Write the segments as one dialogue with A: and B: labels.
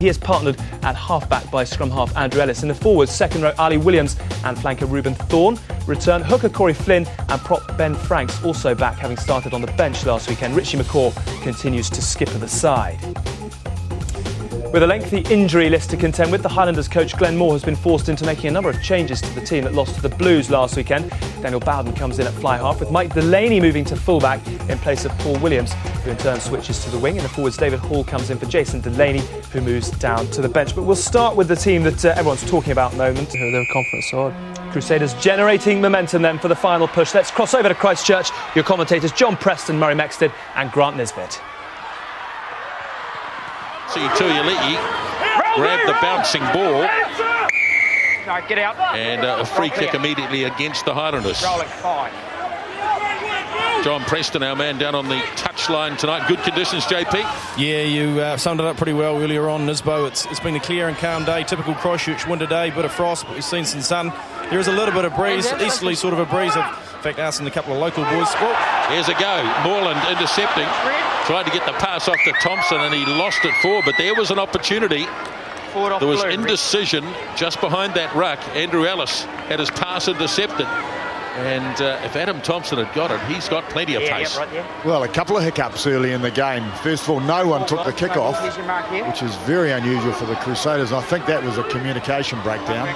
A: He is partnered at half-back by scrum-half Andrew Ellis. In the forwards, second row, Ali Williams and flanker Ruben Thorne. Return, hooker Corey Flynn and prop Ben Franks also back, having started on the bench last weekend. Richie McCaw continues to skipper the side. With a lengthy injury list to contend with, the Highlanders coach Glenn Moore has been forced into making a number of changes to the team that lost to the Blues last weekend. Daniel Bowden comes in at fly-half, with Mike Delaney moving to full-back in place of Paul Williams, who in turn switches to the wing. In the forwards, David Hall comes in for Jason Delaney, who moves down to the bench. But we'll start with the team that everyone's talking about at the moment. They're a conference side. Crusaders generating momentum then for the final push. Let's cross over to Christchurch. Your commentators John Preston, Murray Mexted and Grant Nisbet.
B: See Tuialii grab the bouncing ball.
C: No, get out.
B: And a free kick immediately against the Highlanders. John Preston, our man down on the touchline tonight. Good conditions, JP.
D: Yeah, you summed it up pretty well earlier on, Nisbo. It's been a clear and calm day, typical Christchurch winter day, bit of frost, but we've seen some sun. There is a little bit of breeze, easterly sort of a breeze. In fact, us and a couple of local boys. Whoa.
B: Here's a go. Moreland intercepting. Tried to get the pass off to Thompson and he lost it forward, but there was an opportunity. There was indecision just behind that ruck. Andrew Ellis had his pass intercepted. And if Adam Thompson had got it, he's got plenty of pace.
E: Well, a couple of hiccups early in the game. First of all, no one took the kick off, which is very unusual for the Crusaders. I think that was a communication breakdown.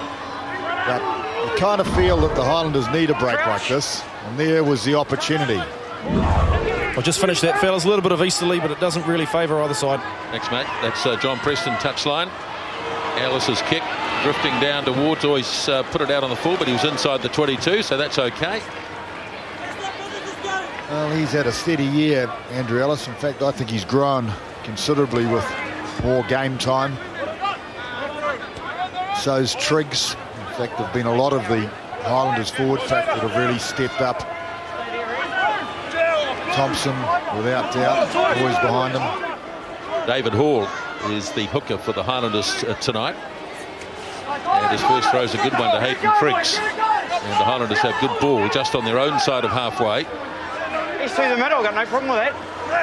E: But I kind of feel that the Highlanders need a break like this, and there was the opportunity.
D: I'll just finish that, fellas. A little bit of easterly, but it doesn't really favour either side.
B: Thanks, mate. That's John Preston touchline. Ellis's kick drifting down towards, always put it out on the full, but he was inside the 22, so that's okay.
E: Well, he's had a steady year, Andrew Ellis. In fact, I think he's grown considerably with more game time. So's Triggs. In fact, there have been a lot of the Highlanders forward pack that have really stepped up. Thompson, without doubt, always behind him.
B: David Hall is the hooker for the Highlanders tonight. And his first throw is a good one to Hayden Triggs. And the Highlanders have good ball just on their own side of halfway.
C: He's through the middle, got no problem with that.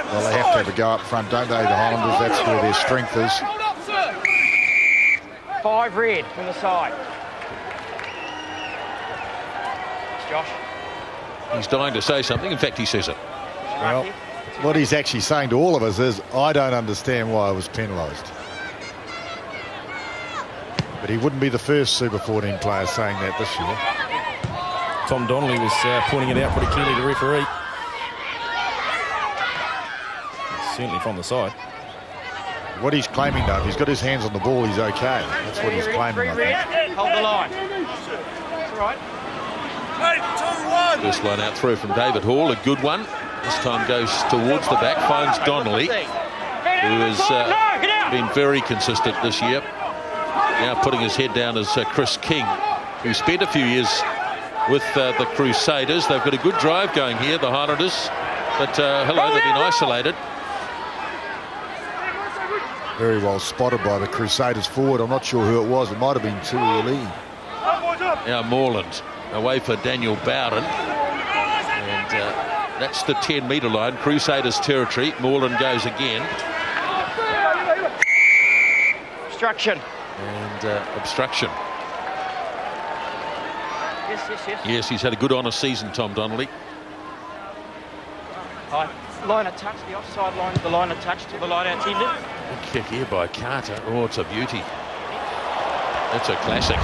E: Well, they have to have a go up front, don't they, the Highlanders? That's where their strength is.
C: 5 red from the side. Josh.
B: He's dying to say something. In fact, he says it.
E: Well, what he's actually saying to all of us is, I don't understand why I was penalised. But he wouldn't be the first Super 14 player saying that this year.
D: Tom Donnelly was pointing it out pretty clearly to the referee. Certainly from the side.
E: What he's claiming, though, if he's got his hands on the ball, he's okay. That's what he's claiming, I think.
C: Hold the line. That's right.
B: First line out through from David Hall, a good one. This time goes towards the back, finds Donnelly, who has been very consistent this year. Now putting his head down is Chris King, who spent a few years with the Crusaders. They've got a good drive going here, the Highlanders, but hello, they've been isolated.
E: Very well spotted by the Crusaders forward. I'm not sure who it was. It might have been Tuialii.
B: Now Moreland away for Daniel Bowden. And that's the 10-metre line, Crusaders territory. Moreland goes again.
C: Obstruction.
B: And obstruction.
C: Yes.
B: Yes, he's had a good honest season, Tom Donnelly.
C: Line of touch, the offside line, the line of touch to the line intended.
B: Good kick here by Carter. Oh, it's a beauty. That's a classic.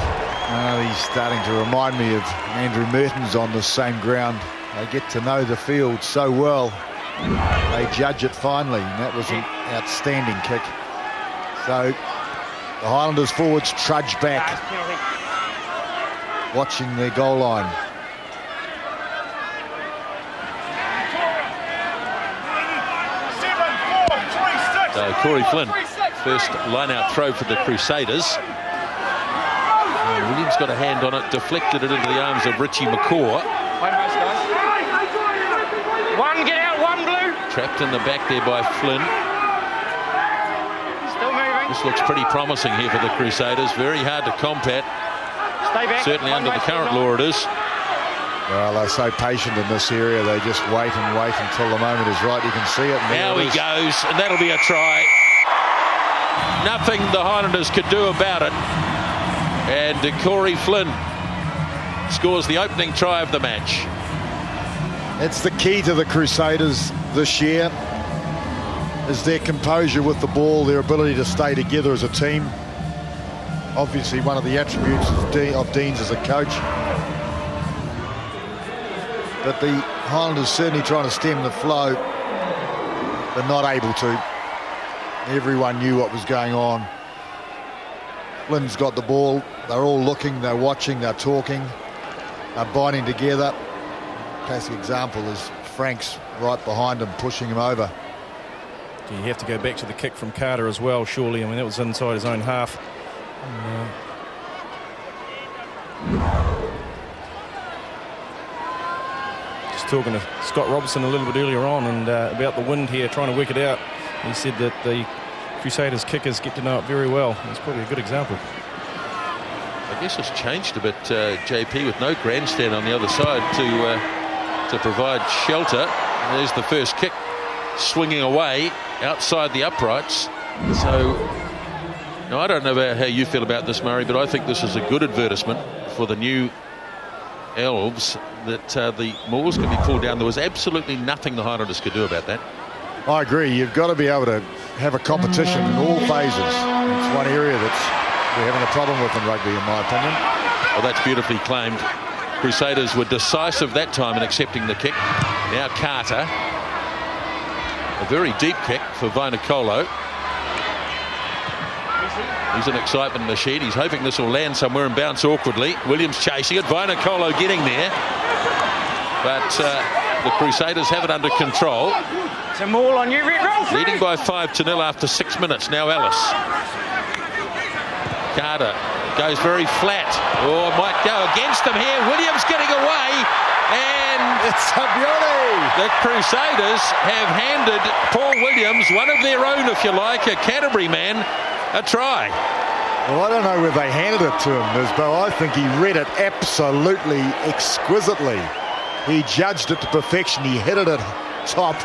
E: He's starting to remind me of Andrew Mertens on the same ground. They get to know the field so well. They judge it finely, and that was an outstanding kick. So the Highlanders forwards trudge back, watching their goal line.
B: So Corey Flynn, first line-out throw for the Crusaders. And Williams got a hand on it, deflected it into the arms of Richie McCaw.
C: One, get out, one blue.
B: Trapped in the back there by Flynn.
C: Still moving.
B: This looks pretty promising here for the Crusaders. Very hard to combat.
C: Stay back.
B: Certainly under the current law it is.
E: Well, they're so patient in this area. They just wait and wait until the moment is right. You can see it.
B: Now he goes, and that'll be a try. nothing the Highlanders could do about it. And Corey Flynn scores the opening try of the match.
E: It's the key to the Crusaders this year, is their composure with the ball, their ability to stay together as a team. Obviously one of the attributes of Dean's as a coach. But the Highlanders certainly trying to stem the flow, but not able to. Everyone knew what was going on. Flynn's got the ball. They're all looking, they're watching, they're talking, they're binding together. Classic example is Frank's right behind him, pushing him over.
D: You have to go back to the kick from Carter as well, surely. I mean, that was inside his own half. Just talking to Scott Robertson a little bit earlier on and about the wind here, trying to work it out. He said that the Crusaders kickers get to know it very well. It's probably a good example.
B: I guess it's changed a bit, JP, with no grandstand on the other side to provide shelter. And there's the first kick swinging away outside the uprights. So, now I don't know about how you feel about this, Murray, but I think this is a good advertisement for the new Elves that the Moors can be pulled down. There was absolutely nothing the Highlanders could do about that.
E: I agree. You've got to be able to have a competition in all phases. It's one area that's we're having a problem with in rugby, in my opinion.
B: Well, that's beautifully claimed. Crusaders were decisive that time in accepting the kick. Now Carter. A very deep kick for Vainikolo. He's an excitement machine. He's hoping this will land somewhere and bounce awkwardly. Williams chasing it. Vainikolo getting there. But the Crusaders have it under control.
C: Some more on you, Red Rolls.
B: Leading by 5-0 after 6 minutes. Now Ellis. Carter goes very flat. Oh, might go against them here. Williams getting away. And
E: It's a beauty.
B: the Crusaders have handed Paul Williams, one of their own, if you like, a Canterbury man, a try.
E: Well, I don't know where they handed it to him, Nisbo. I think he read it absolutely exquisitely. He judged it to perfection. He hit it at top.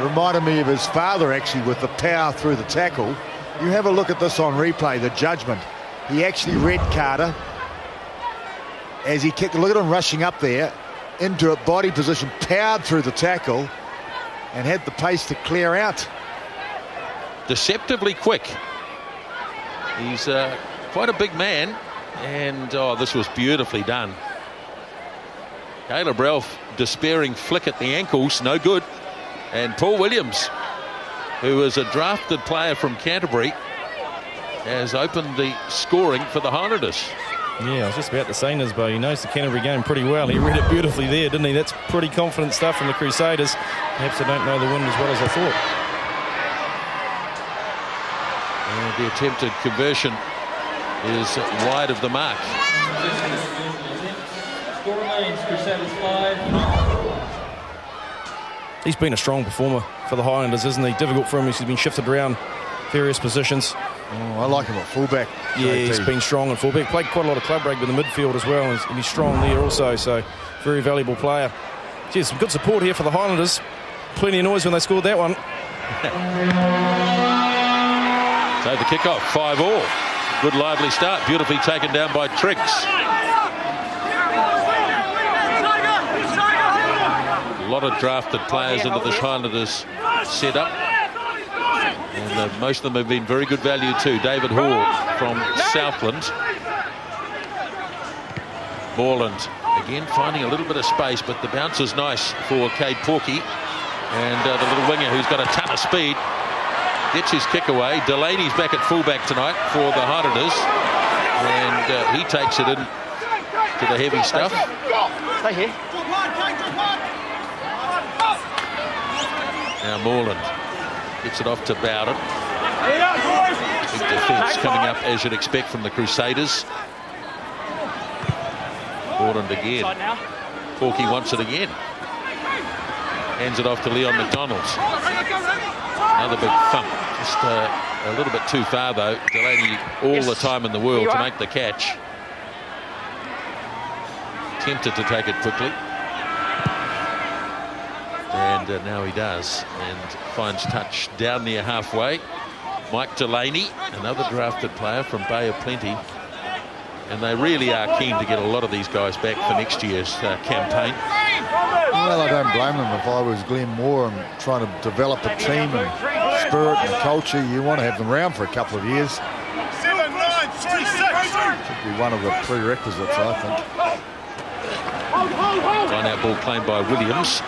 E: Reminded me of his father, actually, with the power through the tackle. You have a look at this on replay, the judgment. He actually read Carter as he kicked. Look at him rushing up there into a body position, powered through the tackle, and had the pace to clear out.
B: Deceptively quick. He's quite a big man, and this was beautifully done. Caleb Ralph, despairing flick at the ankles, no good. And Paul Williams, who is a drafted player from Canterbury, has opened the scoring for the Highlanders.
D: Yeah, I was just about to say, Nisbo, he knows the Canterbury game pretty well. He read it beautifully there, didn't he? That's pretty confident stuff from the Crusaders. Perhaps they don't know the wind as well as I thought.
B: And the attempted conversion is wide of the mark.
F: Score remains Crusaders 5.
D: He's been a strong performer for the Highlanders, isn't he? Difficult for him. He's been shifted around various positions.
E: Oh, I like him at fullback.
D: Yeah,
E: JP.
D: he's been strong at fullback. Played quite a lot of club rugby in the midfield as well, and he's strong there also, so very valuable player. Gee, some good support here for the Highlanders. Plenty of noise when they scored that one.
B: So the kick-off, 5-all. Good lively start, beautifully taken down by Triggs. A lot of drafted players into this Highlanders setup. And most of them have been very good value too. David Hall from Southland. Borland again finding a little bit of space, but the bounce is nice for Cade Porky. And the little winger who's got a ton of speed gets his kick away. Delaney's back at fullback tonight for the Highlanders. And he takes it in to the heavy stuff.
C: Stay here.
B: Now Moreland gets it off to Bowden. Big defence coming up as you'd expect from the Crusaders. Moreland again. Porky wants it again. Hands it off to Leon McDonald. Another big thump. Just a little bit too far though. Delaney all the time in the world to make the catch. Tempted to take it quickly. And now he does, and finds touch down near halfway. Mike Delaney, another drafted player from Bay of Plenty. And they really are keen to get a lot of these guys back for next year's campaign.
E: Well, I don't blame them. If I was Glenn Moore and trying to develop a team and spirit and culture, you want to have them around for a couple of years.
G: 7, 9, 3, 6.
E: Should be one of the prerequisites, I think.
B: Line out ball claimed by Williams.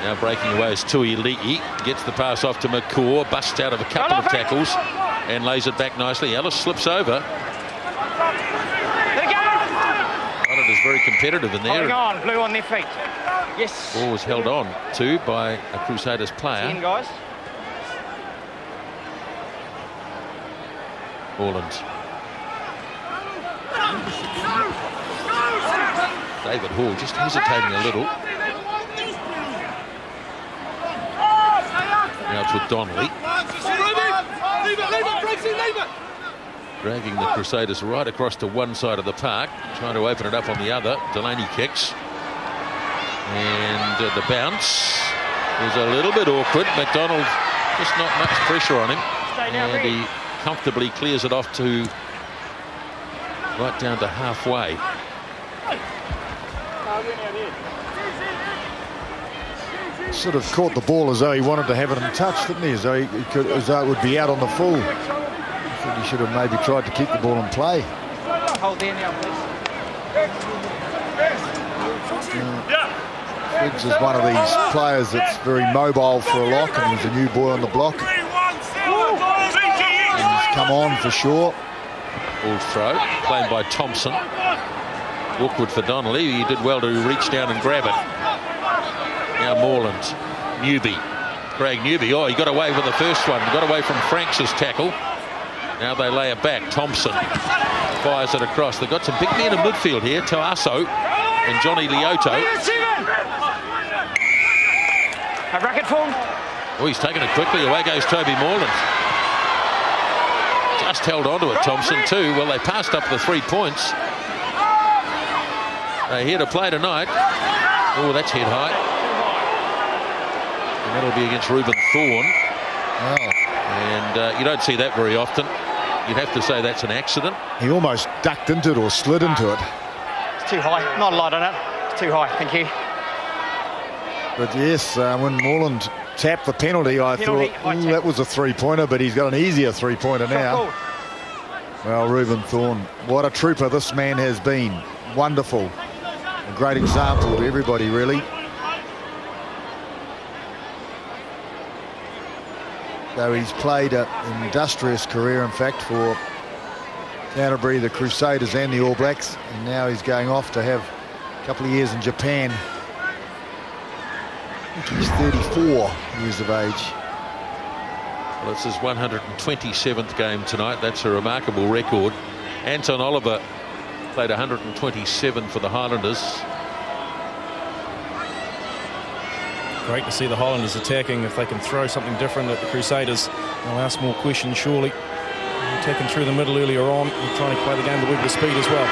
B: Now breaking away is Tui Le'i. Gets the pass off to McCaw. Busts out of a couple of tackles and lays it back nicely. Ellis slips over. Highlanders very competitive in there.
C: Holding on, blue on their feet. Yes.
B: Ball was held on to by a Crusaders player.
C: 10 guys.
B: Orland. David Hall just hesitating a little. Now it's with Donnelly. Dragging the Crusaders right across to one side of the park, trying to open it up on the other. Delaney kicks. And the bounce is a little bit awkward. McDonald, just not much pressure on him. And he comfortably clears it off to right down to halfway.
E: Sort of caught the ball as though he wanted to have it in touch, didn't he? As though it would be out on the full. I think he should have maybe tried to keep the ball in play.
C: Hold there now, please.
E: Higgs is one of these players that's very mobile for a lock, and he's a new boy on the block. And he's come on for sure.
B: Ball throw, claimed by Thompson. Awkward for Donnelly. He did well to reach down and grab it. Now Moreland, Newby, Craig Newby. Oh, he got away with the first one. He got away from Franks' tackle. Now they lay it back. Thompson fires it across. They've got some big men in midfield here. Tauaso and Johnny Lioto.
C: A racket form.
B: Oh, he's taken it quickly. Away goes Toby Moreland. Just held on to it, Thompson, too. Well, they passed up the 3 points. They're here to play tonight. Oh, that's head high. And that'll be against Reuben Thorne.
E: Oh.
B: And you don't see that very often. You'd have to say that's an accident.
E: He almost ducked into it or slid into it.
C: It's too high. Not a lot on it. It's too high. Thank you.
E: But yes, when Moreland tapped the penalty, I thought that was a three-pointer, but he's got an easier three-pointer now. Well, Reuben Thorne, what a trooper this man has been. Wonderful. A great example to everybody, really. So he's played an industrious career, in fact, for Canterbury, the Crusaders and the All Blacks. And now he's going off to have a couple of years in Japan. I think he's 34 years of age.
B: Well, it's his 127th game tonight. That's a remarkable record. Anton Oliver played 127 for the Highlanders.
D: Great to see the Highlanders attacking. If they can throw something different at the Crusaders, they'll ask more questions, surely. Attacking through the middle earlier on and trying to play the game with speed as well.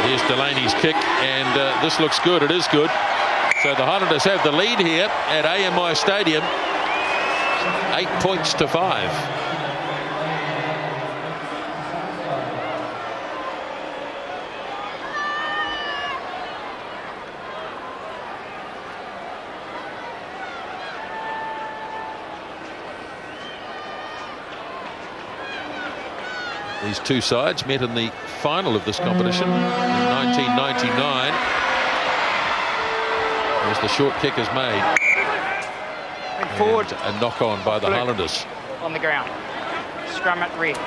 B: Here's Delaney's kick, and this looks good. It is good. So the Highlanders have the lead here at AMI Stadium. 8 points to 5. These two sides met in the final of this competition in 1999. As the short kick is made.
C: Forward.
B: A knock on by the Highlanders.
C: On the ground. Scrum at red.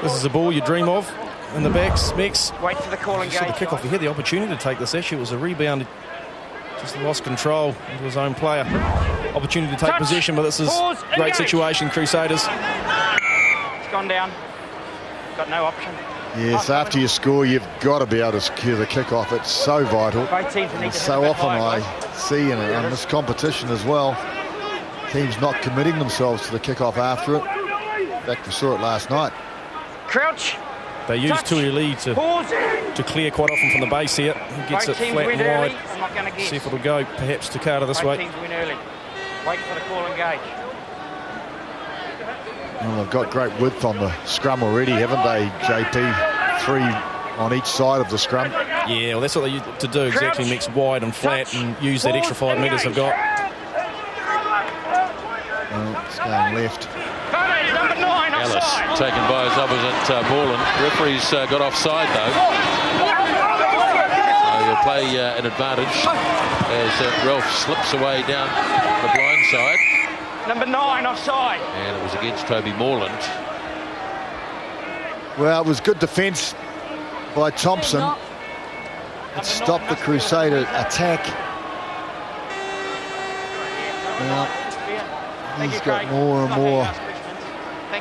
D: This is a ball you dream of in the backs. Mix.
C: Wait for the call and
D: the kick-off. He had the opportunity to take this. Actually, it was a rebound. Just lost control into his own player. Opportunity to take possession, but this is a great situation, Crusaders.
C: It's gone down. Got no option.
E: Yes, after you score, you've got to be able to secure the kick-off. It's so vital. And so often I see in this competition as well, teams not committing themselves to the kick-off after it. In fact, we saw it last night.
C: Crouch.
D: They use Tui Lee to clear quite often from the base here. He gets it flat and wide. See if it'll go perhaps to Carter this way.
C: Wait for the call, engage.
E: Well, they've got great width on the scrum already, haven't they, JP? 3 on each side of the scrum.
D: Yeah, well, that's what they used to do, exactly. Mix wide and flat and use that extra 5 metres they've got.
E: Well, it's going left.
B: Ellis taken by his opposite Borland. Referee's got offside though. So he'll play an advantage as Ralph slips away down the blind side.
C: Number 9 offside.
B: And it was against Toby Moreland.
E: Well, it was good defence by Thompson. It stopped the Crusader attack. Well, he's got more and more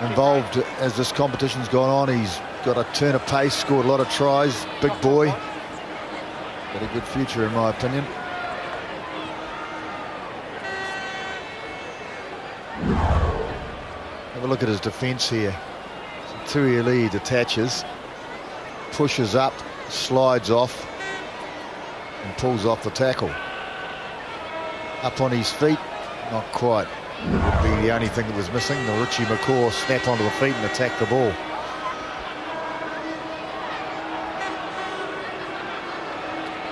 E: involved as this competition's gone on. He's got a turn of pace, scored a lot of tries. Big boy. Got a good future, in my opinion. Have a look at his defence here. Tuiali detaches, pushes up, slides off, and pulls off the tackle. Up on his feet, not quite. Would be the only thing that was missing. The Richie McCaw snap onto the feet and attack the ball.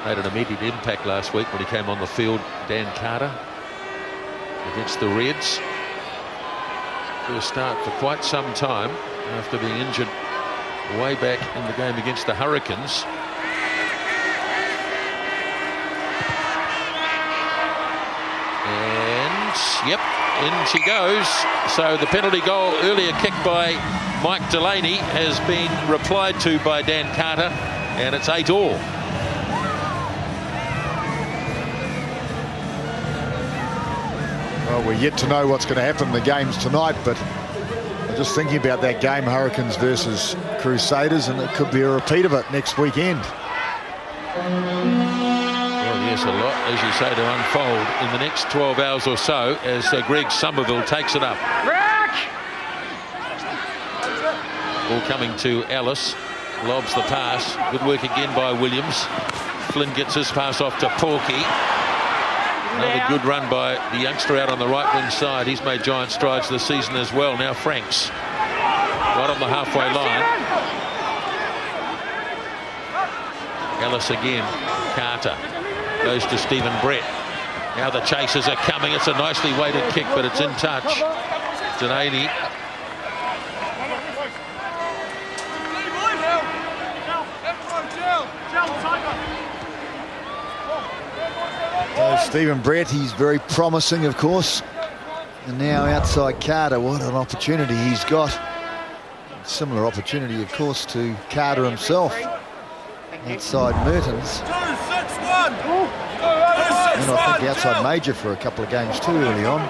B: Made an immediate impact last week when he came on the field, Dan Carter, against the Reds. First start for quite some time after being injured way back in the game against the Hurricanes. And, yep, in she goes. So the penalty goal, earlier kicked by Mike Delaney, has been replied to by Dan Carter, and it's 8-all.
E: Well, we're yet to know what's going to happen in the games tonight, but I'm just thinking about that game, Hurricanes versus Crusaders, and it could be a repeat of it next weekend.
B: Well, yes, a lot, as you say, to unfold in the next 12 hours or so as Greg Somerville takes it up. Ball coming to Ellis, lobs the pass. Good work again by Williams. Flynn gets his pass off to Porky. Another good run by the youngster out on the right wing side. He's made giant strides this season as well. Now Franks right on the halfway line. Ellis again. Carter goes to Stephen Brett. Now the chasers are coming. It's a nicely weighted kick, but it's in touch. Delaney.
E: Stephen Brett, he's very promising, of course. And now outside Carter, what an opportunity he's got. Similar opportunity, of course, to Carter himself. Outside Mertens. And I think outside Major for a couple of games too early on.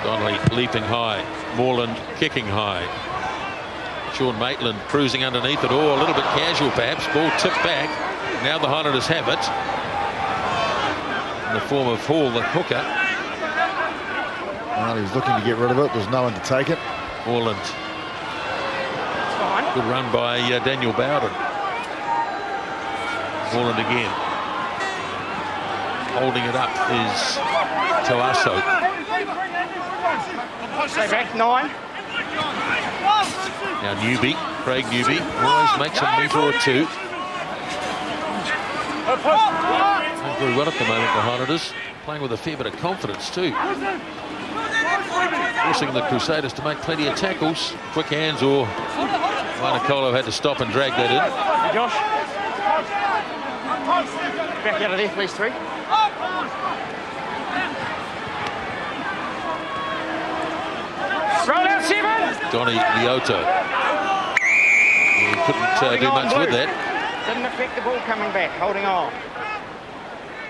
B: Donnelly leaping high. Moreland kicking high. Sean Maitland cruising underneath it. Oh, a little bit casual perhaps. Ball tipped back. Now the Highlanders have it. In the form of Hall, the hooker.
E: Well, he was looking to get rid of it. There's no one to take it.
B: Moreland. Good run by Daniel Bowden. Moreland again. Holding it up is Toasso.
C: Stay back, 9.
B: Now Newby, Craig Newby, always makes a metre or two. Not very well at the moment, the Highlanders. Playing with a fair bit of confidence too. Forcing the Crusaders to make plenty of tackles. Quick hands, or Wanakolo had to stop and drag that in.
C: Josh. Back out of there, please, 3. Roll out, 7.
B: Donny Lioto. He couldn't do much with that.
C: Didn't affect the ball coming back, holding on.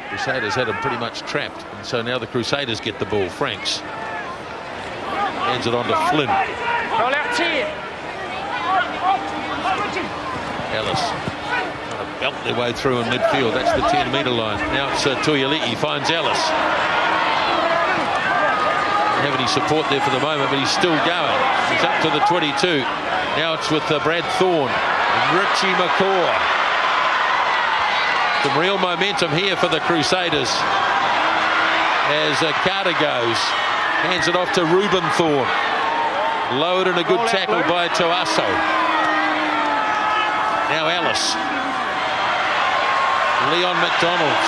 B: Crusaders had him pretty much trapped, and so now the Crusaders get the ball. Franks hands it on to Flynn.
C: Roll out 10.
B: Ellis trying to belt their way through in midfield. That's the 10-metre line. Now it's Tuiali'i finds Ellis. Don't have any support there for the moment, but he's still going. He's up to the 22. Now it's with Brad Thorne and Richie McCaw. Some real momentum here for the Crusaders. as Carter goes. Hands it off to Reuben Thorne. Lowered and a good tackle by Toasso. Now Ellis. Leon McDonald.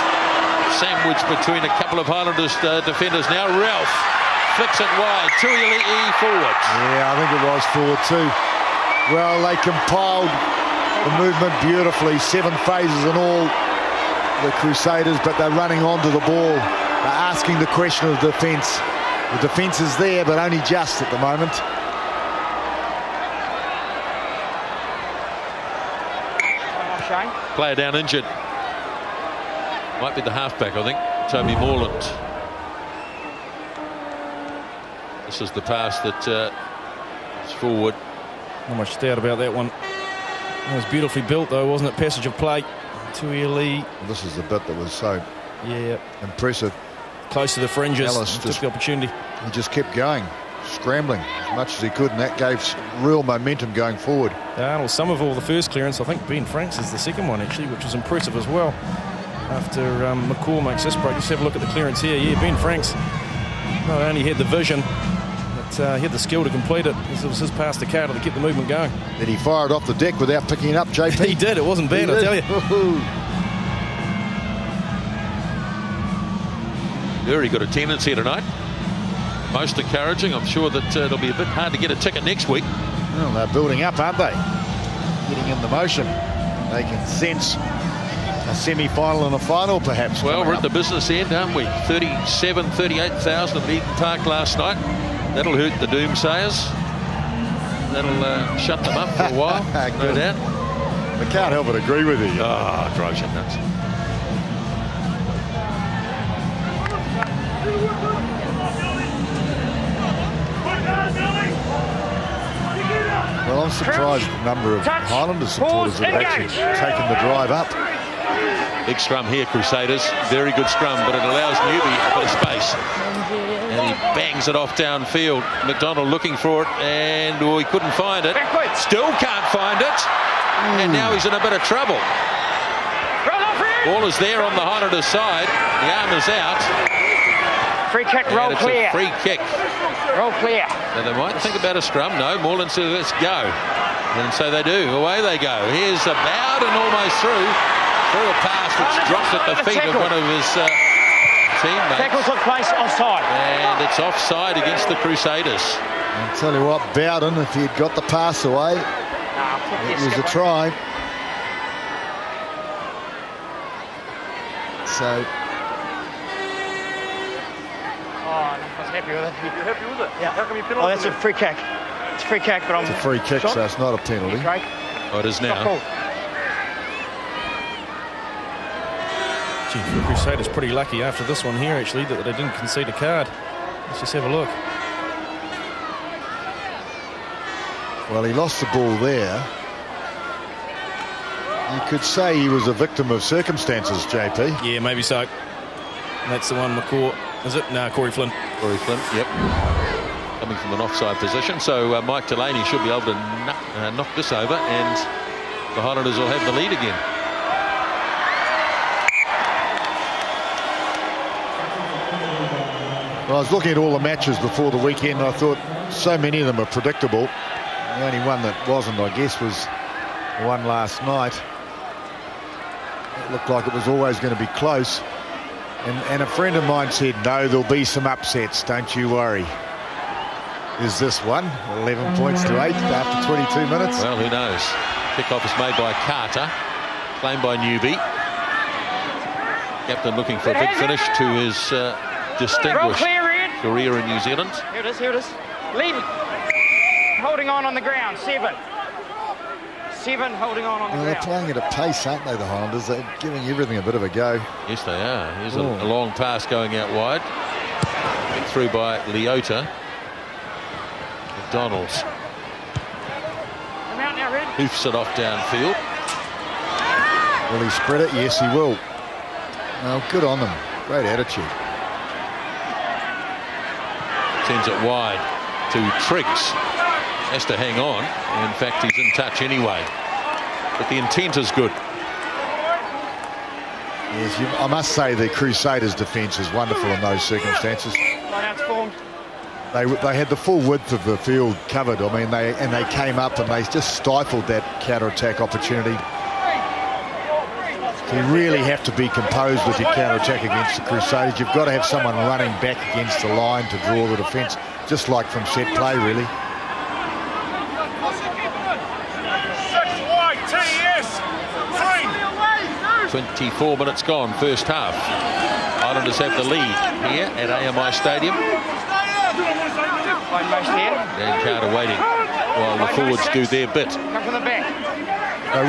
B: Sandwiched between a couple of Highlanders defenders. Now Ralph flicks it wide. Tuiali'i forward.
E: Yeah, I think it was forward too. Well, they compiled the movement beautifully. 7 phases in all, the Crusaders, but they're running onto the ball. They're asking the question of the defence. The defence is there, but only just at the moment.
B: Player down injured. Might be the halfback, I think. Toby Morland. This is the pass that is forward.
D: Not much doubt about that one. It was beautifully built, though, wasn't it? Passage of play. Tuiali'i.
E: Well, this is the bit that was so impressive.
D: Close to the fringes.
E: Ellis
D: took the opportunity.
E: He just kept going, scrambling as much as he could, and that gave real momentum going forward.
D: Well, Somerville, the first clearance. I think Ben Franks is the second one, actually, which was impressive as well. After McCall makes this break, let's have a look at the clearance here. Yeah, Ben Franks not only had the vision, but he had the skill to complete it. It was his pass to Carter to keep the movement going.
E: Did he fire it off the deck without picking it up, JP?
D: He did. It wasn't bad, I tell you.
B: Very good attendance here tonight. Most encouraging. I'm sure that it'll be a bit hard to get a ticket next week.
E: Well, they're building up, aren't they? Getting in the motion. They can sense a semi-final and a final, perhaps.
B: Well, we're at the business end, aren't we? 38,000 at Eden Park last night. That'll hurt the doomsayers. That'll shut them up for a while, no doubt.
E: I can't help but agree with you.
B: Oh, it drives you nuts.
E: Well, I'm surprised the number of Highlanders supporters that have actually taken the drive up.
B: Big scrum here, Crusaders. Very good scrum, but it allows Newby a bit of space. And he bangs it off downfield. McDonald looking for it, and he couldn't find it. Still can't find it. And now he's in a bit of trouble. Ball is there on the Highlanders side. The arm is out.
C: Free kick, roll clear.
B: Free kick.
C: Roll clear.
B: So they might think about a scrum. No, Moreland says let's go. And so they do. Away they go. Here's a Bowden almost through a pass which dropped at the feet of one of his teammates.
C: Tackle took place offside.
B: And it's offside against the Crusaders.
E: I'll tell you what, Bowden, if he'd got the pass away, it was a try. So...
C: I was happy with it. You're happy with it? Yeah. How come you penalised? Oh, that's a free kick. It's a free kick, but I'm...
E: It's a free kick, so it's not a penalty.
B: Oh, it is now.
D: Gee, the Crusaders pretty lucky after this one here, actually, that they didn't concede a card. Let's just have a look.
E: Well, he lost the ball there. You could say he was a victim of circumstances, JP.
D: Yeah, maybe so. That's the one, McCaw. Is it? No, Corey Flynn.
B: Corey Flynn, yep. Coming from an offside position. So Mike Delaney should be able to knock this over, and the Highlanders will have the lead again.
E: Well, I was looking at all the matches before the weekend, and I thought so many of them are predictable. The only one that wasn't, I guess, was the one last night. It looked like it was always going to be close. And a friend of mine said, no, there'll be some upsets, don't you worry. Is this one? 11 points to 8 after 22 minutes.
B: Well, who knows? Kickoff is made by Carter, claimed by Newby. Captain looking for a big finish to his distinguished career in New Zealand.
C: Here it is, here it is. Lead. Holding on the ground, 7. 7 holding on the ground.
E: They're playing at a pace, aren't they, the Highlanders? They're giving everything a bit of a go.
B: Yes, they are. Here's a long pass going out wide. Picked through by Leota. McDonald's.
C: Come out now, Red.
B: Hoofs it off downfield.
E: Will he spread it? Yes, he will. Oh, good on them. Great attitude.
B: Sends it wide to Triggs. Has to hang on. In fact, he's in touch anyway. But the intent is good.
E: Yes, I must say the Crusaders' defence is wonderful in those circumstances.
C: Lineout's formed.
E: They had the full width of the field covered. I mean, they came up and they just stifled that counter-attack opportunity. So you really have to be composed with your counter-attack against the Crusaders. You've got to have someone running back against the line to draw the defence, just like from set play, really.
B: 24 minutes gone, first half. Highlanders have the lead here at AMI Stadium. Dan Carter waiting while the forwards do their bit.
C: Come from the back.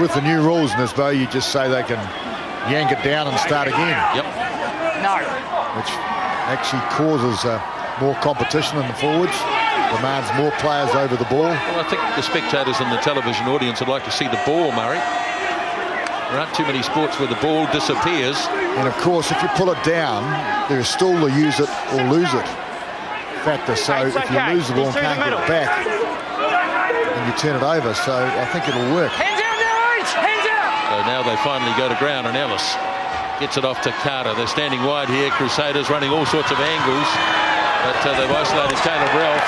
E: With the new rules, Nisbo, you just say they can yank it down and start again.
B: Yep.
C: No.
E: Which actually causes more competition in the forwards, demands more players over the ball.
B: Well, I think the spectators and the television audience would like to see the ball, Murray. There aren't too many sports where the ball disappears.
E: And of course, if you pull it down, there's still the use it or lose it factor. So if you lose the ball and can't get it back, then you turn it over. So I think it'll work.
C: Hands out now, H! Hands out!
B: So now they finally go to ground, and Ellis gets it off to Carter. They're standing wide here. Crusaders running all sorts of angles, but they've isolated Caleb Ralph.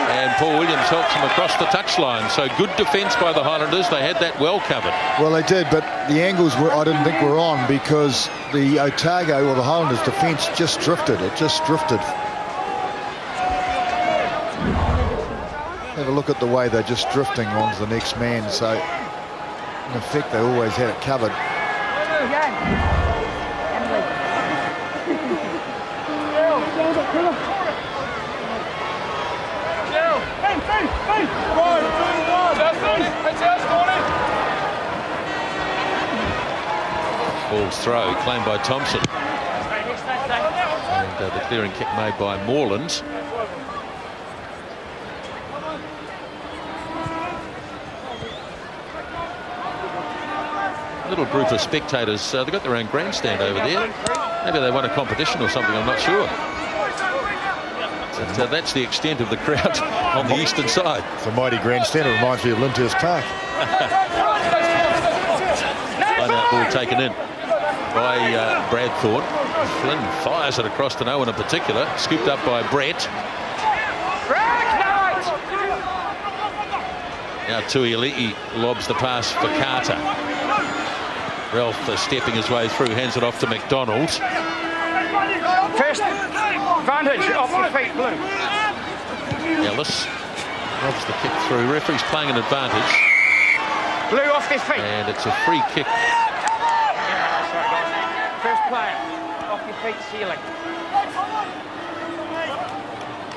B: And Paul Williams helps them across the touchline. So good defence by the Highlanders. They had that well covered.
E: Well, they did, but the angles I didn't think were on because the Otago or the Highlanders defence just drifted. It just drifted. Have a look at the way they're just drifting onto the next man. So in effect, they always had it covered.
B: Ball's throw claimed by Thompson, and the clearing kick made by Moreland. Little group of spectators, they've got their own grandstand over there. Maybe they won a competition or something, I'm not sure. But that's the extent of the crowd on the eastern side.
E: It's a mighty grandstand. It reminds me of Lyndhurst Park.
B: Line-out ball taken in by Brad Thorne. Flynn fires it across to no one in particular. Scooped up by Brett. Now Tuiali'i lobs the pass for Carter. Ralph stepping his way through, hands it off to McDonald.
C: First advantage off your feet, Blue.
B: Ellis lobs the kick through. Referee's playing an advantage.
C: Blue off their feet.
B: And it's a free kick.
C: First player off your feet, ceiling.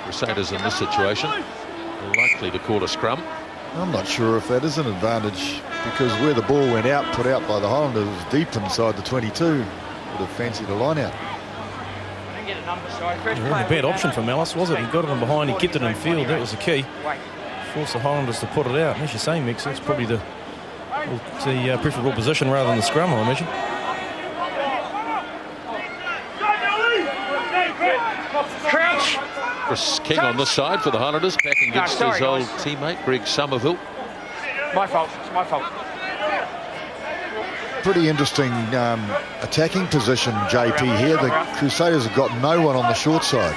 B: Crusaders in this situation likely to call a scrum.
E: I'm not sure if that is an advantage because where the ball went out, put out by the Highlanders, was deep inside the 22. Would have fancied a line out.
D: Yeah, a bad option from Ellis, was it? He got it in behind, he kept it in field, that was the key. Forced the Highlanders to put it out. And as you say, Mix, that's probably the preferable position rather than the scrum, I imagine.
C: Crouch.
B: Chris King on this side for the Highlanders, back against his old teammate Greg Somerville.
C: My fault. It's my fault.
E: Pretty interesting attacking position, JP, here. The Crusaders have got no one on the short side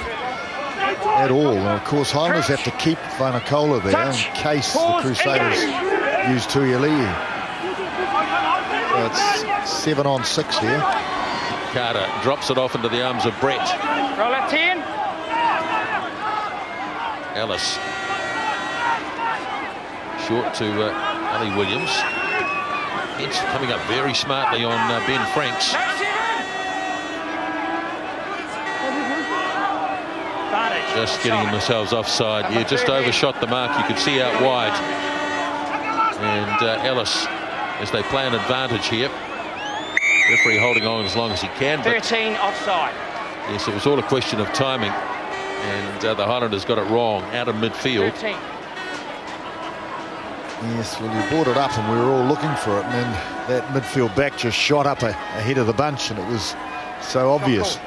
E: at all. And of course, Highlanders have to keep Vanacola there in case the Crusaders use Tuiali'i. So it's 7-on-6 here.
B: Carter drops it off into the arms of Brett.
C: Roll that 10.
B: Ellis. Short to Ali Williams. It's coming up very smartly on Ben Franks. Just getting themselves offside. Yeah, just overshot the mark. You could see out wide. And Ellis, as they play an advantage here. Referee holding on as long as he can.
C: 13 offside.
B: Yes, it was all a question of timing. And the Highlanders got it wrong out of midfield.
C: 13.
E: Yes, well, you brought it up and we were all looking for it. And then that midfield back just shot up ahead of the bunch and it was so obvious.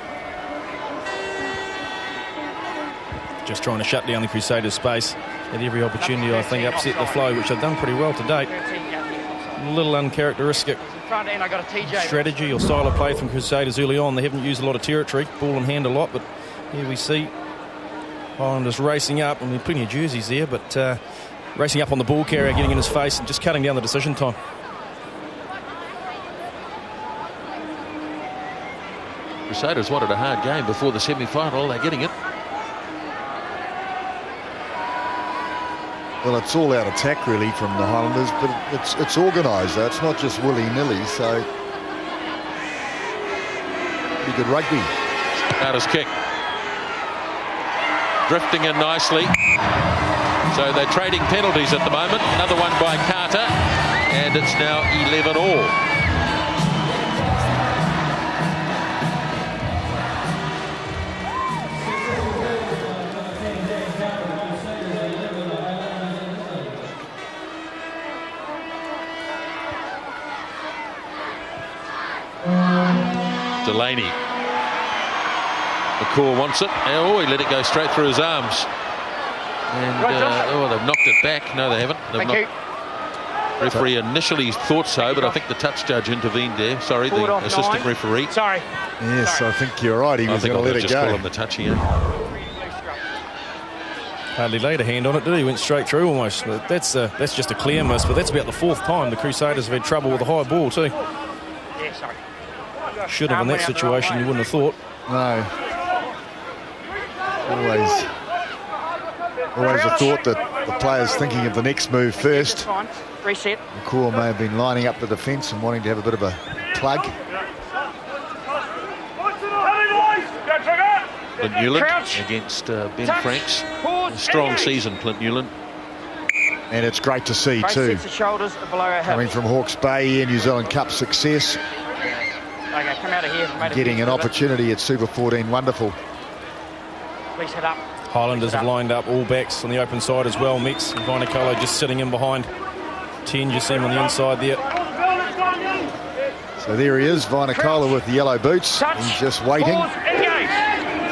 D: Just trying to shut down the Crusaders' space. Had every opportunity, I think, upset the flow, which they've done pretty well to date. A little uncharacteristic
C: front end. I got a TJ.
D: Strategy or style of play from Crusaders early on. They haven't used a lot of territory, ball in hand a lot, but here we see Highlanders racing up. I mean, plenty of jerseys there, but racing up on the ball carrier, getting in his face and just cutting down the decision time.
B: Crusaders wanted a hard game before the semi-final. They're getting it.
E: Well, it's all out attack really from the Highlanders, but it's organised though. It's not just willy-nilly, so pretty good rugby.
B: Carter's kick. Drifting in nicely. So they're trading penalties at the moment. Another one by Carter, and it's now 11 all. Delaney. McCaw wants it. Oh, he let it go straight through his arms. And oh, they've knocked it back. No, they haven't.
C: Thank you.
B: Referee initially thought so, but I think the touch judge intervened there. Sorry, the assistant referee.
C: Sorry.
E: Yes, I think you're right. He was going to let it
B: just
E: go.
B: call him the touch here.
D: Hardly laid a hand on it, did he? Went straight through almost. But that's just a clear miss, but that's about the fourth time the Crusaders have had trouble with the high ball too.
C: Yeah, sorry.
D: Should have in that situation, you wouldn't have thought.
E: No. Always a thought that the player's thinking of the next move first.
C: Reset.
E: McCaw may have been lining up the defence and wanting to have a bit of a plug.
B: Clint Newland against Ben Franks. A strong season, Clint Newland.
E: And it's great to see too. Coming from Hawke's Bay, New Zealand Cup success.
C: Okay, come out of here.
E: Getting an opportunity at Super 14, wonderful.
C: Please head up.
D: Highlanders have lined up all backs on the open side as well. Mix and Vainikolo just sitting in behind. 10, you see him on the inside there.
E: So there he is, Vainikolo with the yellow boots. He's just waiting.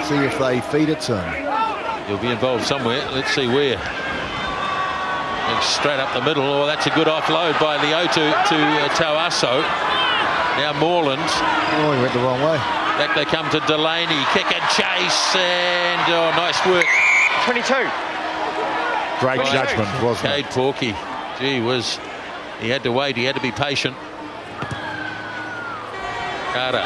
E: See if they feed it to him.
B: He'll be involved somewhere. Let's see where. And straight up the middle. Oh, that's a good offload by Leotu to Tauaso. Now Moreland.
E: Oh, he went the wrong way.
B: Back they come to Delaney. Kick and chase. And oh, nice work.
C: 22.
E: Great judgment, wasn't it?
B: Cade Porky. Gee whiz. He had to wait. He had to be patient. Carter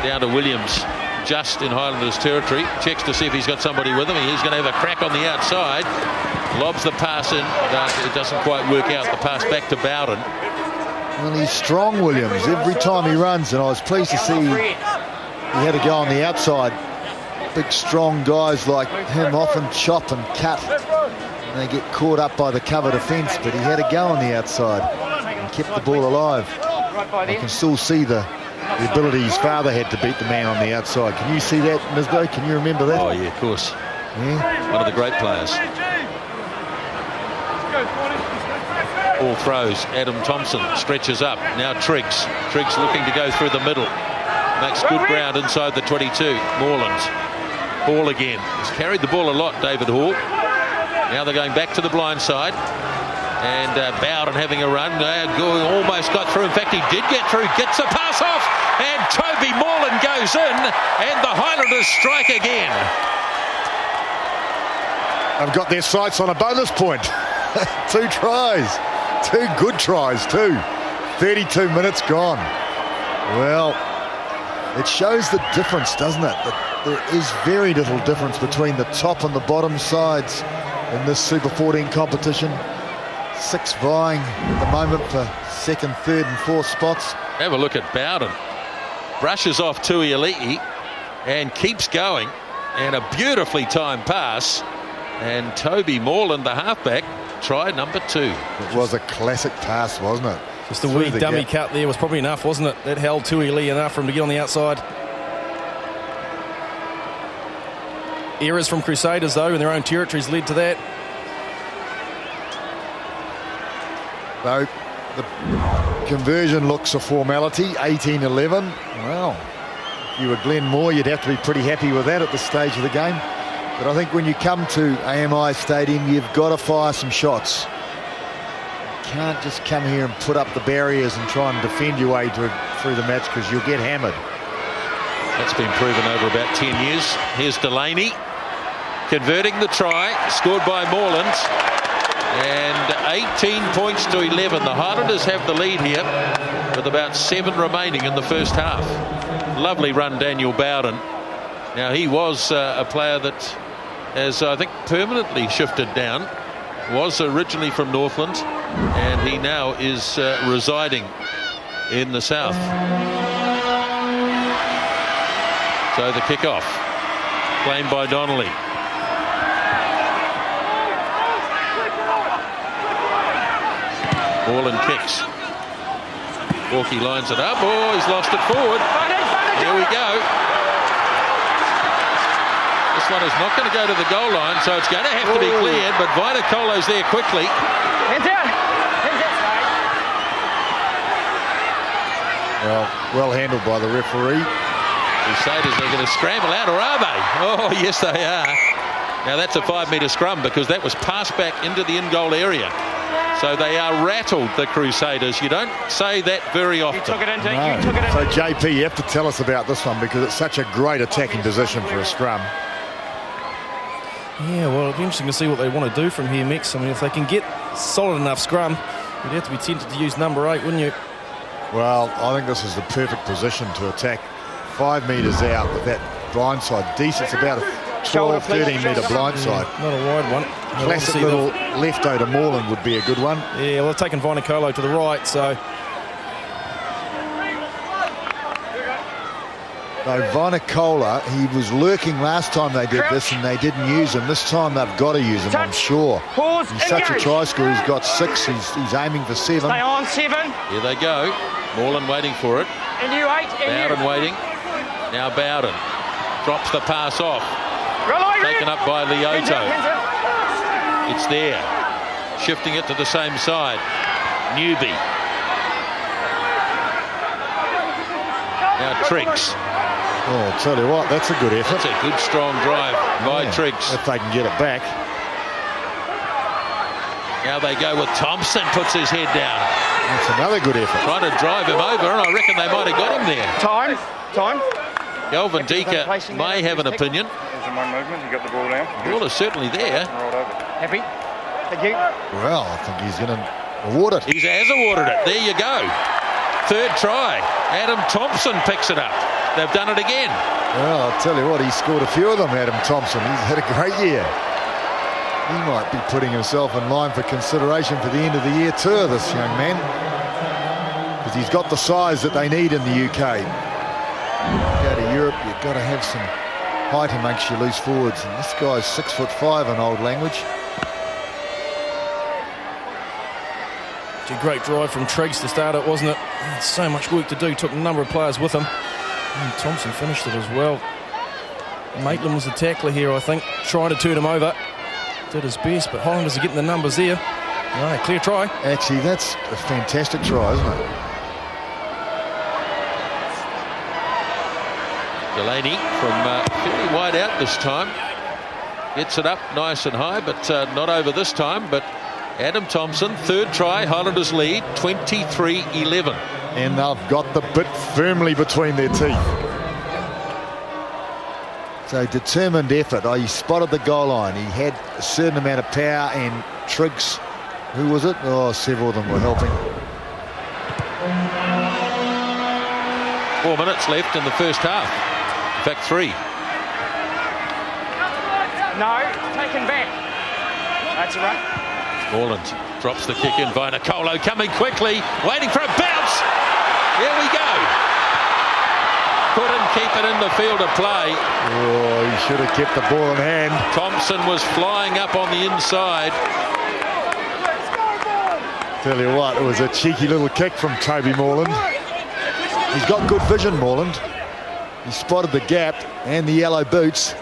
B: down to Williams. Just in Highlanders territory. Checks to see if he's got somebody with him. He's going to have a crack on the outside. Lobs the pass in. It doesn't quite work out. The pass back to Bowden.
E: Well, he's strong, Williams, every time he runs, and I was pleased to see he had to go on the outside. Big, strong guys like him often chop and cut, and they get caught up by the cover defence, but he had to go on the outside and kept the ball alive. I can still see the ability his father had to beat the man on the outside. Can you see that, Nisbo? Can you remember that?
B: Oh, yeah, of course.
E: Yeah.
B: One of the great players. All throws. Adam Thompson stretches up. Now Triggs. Triggs looking to go through the middle. Makes good ground inside the 22. Moreland. Ball again. He's carried the ball a lot, David Hall. Now they're going back to the blind side. And Bowden having a run. Almost got through. In fact, he did get through. Gets the pass off. And Toby Moreland goes in. And the Highlanders strike again.
E: I've got their sights on a bonus point. 2 tries. 2 good tries too. 32 minutes gone. Well, it shows the difference, doesn't it? That there is very little difference between the top and the bottom sides in this Super 14 competition. 6 vying at the moment for 2nd, 3rd and 4th spots.
B: Have a look at Bowden. Brushes off Tuialii and keeps going. And a beautifully timed pass. And Toby Moreland, the halfback, try number 2.
E: It was a classic pass, wasn't it?
D: Just a wee dummy cut there was probably enough, wasn't it? That held Tuialii enough for him to get on the outside. Errors from Crusaders, though, in their own territories led to that.
E: No, the conversion looks a formality. 18-11. Well, if you were Glenn Moore, you'd have to be pretty happy with that at this stage of the game. But I think when you come to AMI Stadium, you've got to fire some shots. can't just come here and put up the barriers and try and defend your way through the match, because you'll get hammered.
B: That's been proven over about 10 years. Here's Delaney converting the try, scored by Moreland. And 18 points to 11. The Highlanders have the lead here with about 7 remaining in the first half. Lovely run, Daniel Bowden. Now, he was a player that has, I think, permanently shifted down. Was originally from Northland, and he now is residing in the south. So the kick-off, claimed by Donnelly. Moreland kicks. Walkie lines it up. Oh, he's lost it forward. Here we go. This one is not going to go to the goal line, so it's going to have to be cleared, but Vainikolo's there quickly.
E: Well handled by the referee.
B: Crusaders are going to scramble out, or are they? Oh, yes, they are. Now, that's a 5-metre scrum, because that was passed back into the in-goal area. So they are rattled, the Crusaders. You don't say that very often.
C: You took it into.
E: No.
C: You took it into.
E: So, JP, you have to tell us about this one, because it's such a great attacking position for a scrum.
D: Yeah, well, it'll be interesting to see what they want to do from here, Mix. I mean, if they can get solid enough scrum, you'd have to be tempted to use number 8, wouldn't you?
E: Well, I think this is the perfect position to attack. 5 metres out with that blindside. Decent. It's about a 12, 13-metre blindside.
D: Not a wide one.
E: Classic little lefto to Moreland would be a good one.
D: Yeah, well, they're taking Vainikolo to the right, so...
E: No, Vainikolo, he was lurking last time they did this, and they didn't use him. This time they've got to use him, I'm sure. He's such a try scorer. He's got 6. He's aiming for 7.
C: Stay on, 7.
B: Here they go. Moreland waiting for it.
C: And you 8.
B: Bowden waiting. Now Bowden drops the pass off. Taken up by Lioto. It's there. Shifting it to the same side. Newby. Now Triggs.
E: Oh, I'll tell you what, that's a good effort.
B: That's a good, strong drive by Triggs.
E: If they can get it back.
B: Now they go with Thompson, puts his head down.
E: That's another good effort.
B: Trying to drive him over, and I reckon they might have got him there.
C: Time.
B: Kelvin Dika may have an opinion.
G: There's in one movement, you got the ball down.
B: The ball is certainly there.
C: Happy? Thank you.
E: Well, I think he's going to award it.
B: He has awarded it. There you go. 3rd try. Adam Thompson picks it up. They've done it again.
E: Well, I'll tell you what, he scored a few of them, Adam Thompson. He's had a great year. He might be putting himself in line for consideration for the end of the year too, this young man. Because he's got the size that they need in the UK. You go to Europe, you've got to have some height amongst your loose forwards. And this guy's 6'5" in old language.
D: It's a great drive from Triggs to start it, wasn't it? Had so much work to do. Took a number of players with him. And Thompson finished it as well. Maitland was the tackler here, I think, trying to turn him over. Did his best, but Highlanders are getting the numbers there. All right, clear try.
E: Actually, that's a fantastic try, isn't it?
B: Delaney from fairly wide out this time. Gets it up nice and high, but not over this time. But Adam Thompson, 3rd try, Highlanders lead, 23-11.
E: And they've got the bit firmly between their teeth. So determined effort. He spotted the goal line. He had a certain amount of power, and Triggs, who was it? Oh, several of them were helping.
B: 4 minutes left in the first half. In fact, 3.
C: No, taken back. That's all right.
B: Moreland drops the kick in. Vainikolo coming quickly, waiting for a bounce. Here we go. Couldn't keep it in the field of play.
E: Oh, he should have kept the ball in hand.
B: Thompson was flying up on the inside.
E: Tell you what, it was a cheeky little kick from Toby Moreland. He's got good vision, Moreland. He spotted the gap and the yellow boots.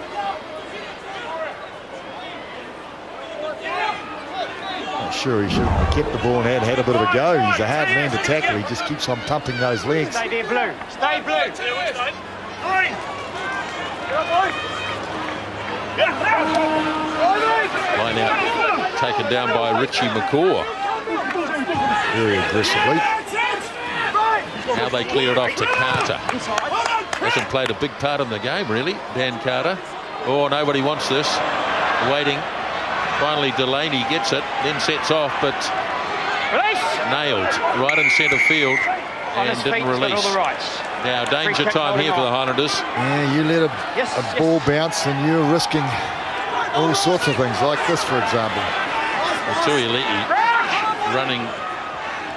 E: Not sure he should have kept the ball in hand, had a bit of a go. He's a hard man to tackle. He just keeps on pumping those legs.
C: Stay there, Blue. Stay Blue.
B: Line out taken down by Richie McCaw.
E: very aggressively.
B: Now they clear it off to Carter. Hasn't played a big part in the game, really, Dan Carter. Oh, nobody wants this. Waiting. Finally, Delaney gets it, then sets off, but nailed right in centre field and didn't release. Now, danger time here for the Highlanders.
E: Yeah, you let a ball bounce and you're risking all sorts of things, like this, for example.
B: Tuile'i running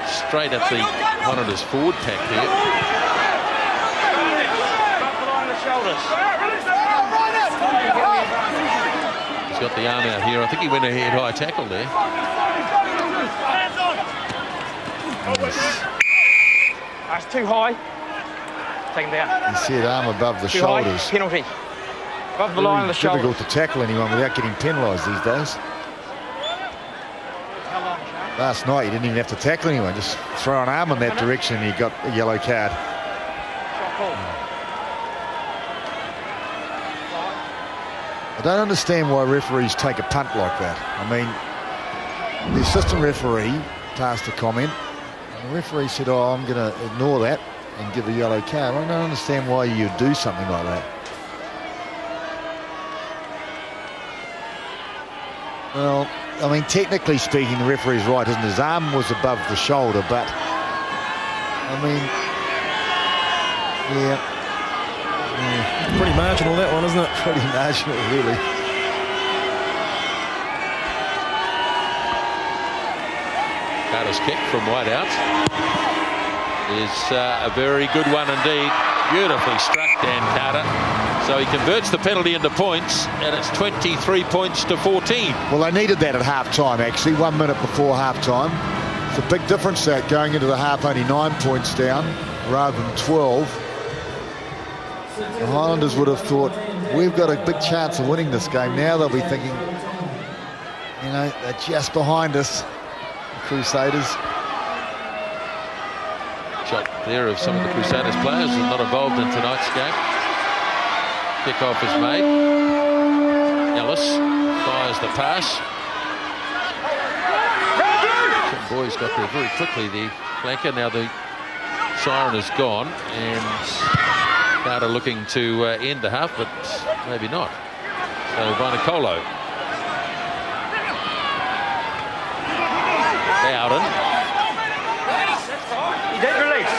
B: straight at the Highlanders forward pack here. He's got the arm out here. I think he went ahead high tackle there.
C: That's too high. Take him down.
E: You see it, arm above the
C: too
E: shoulders.
C: High. Penalty. Above the line of the shoulders.
E: Difficult to tackle anyone without getting penalised these days. Last night you didn't even have to tackle anyone, just throw an arm in that direction and you got a yellow card. I don't understand why referees take a punt like that. I mean, the assistant referee passed a comment and the referee said, oh, I'm going to ignore that and give a yellow card. I don't understand why you do something like that. Well, I mean, technically speaking, the referee's right, isn't his arm was above the shoulder, but I mean, yeah.
D: Pretty marginal, that one, isn't it?
E: Pretty marginal, really.
B: Carter's kick from wide out is a very good one indeed. Beautifully struck, Dan Carter. So he converts the penalty into points, and it's 23 points to 14.
E: Well, they needed that at half-time, actually, 1 minute before half-time. It's a big difference that going into the half only 9 points down rather than 12. The Highlanders would have thought, we've got a big chance of winning this game. Now they'll be thinking, you know, they're just behind us, the Crusaders.
B: Shot there of some of the Crusaders players who are not involved in tonight's game. Kick-off is made. Ellis fires the pass. Some boys got there very quickly, the flanker. Now the siren is gone, and Carter looking to end the half, but maybe not. So Vinacolo. Bowden.
C: He did release.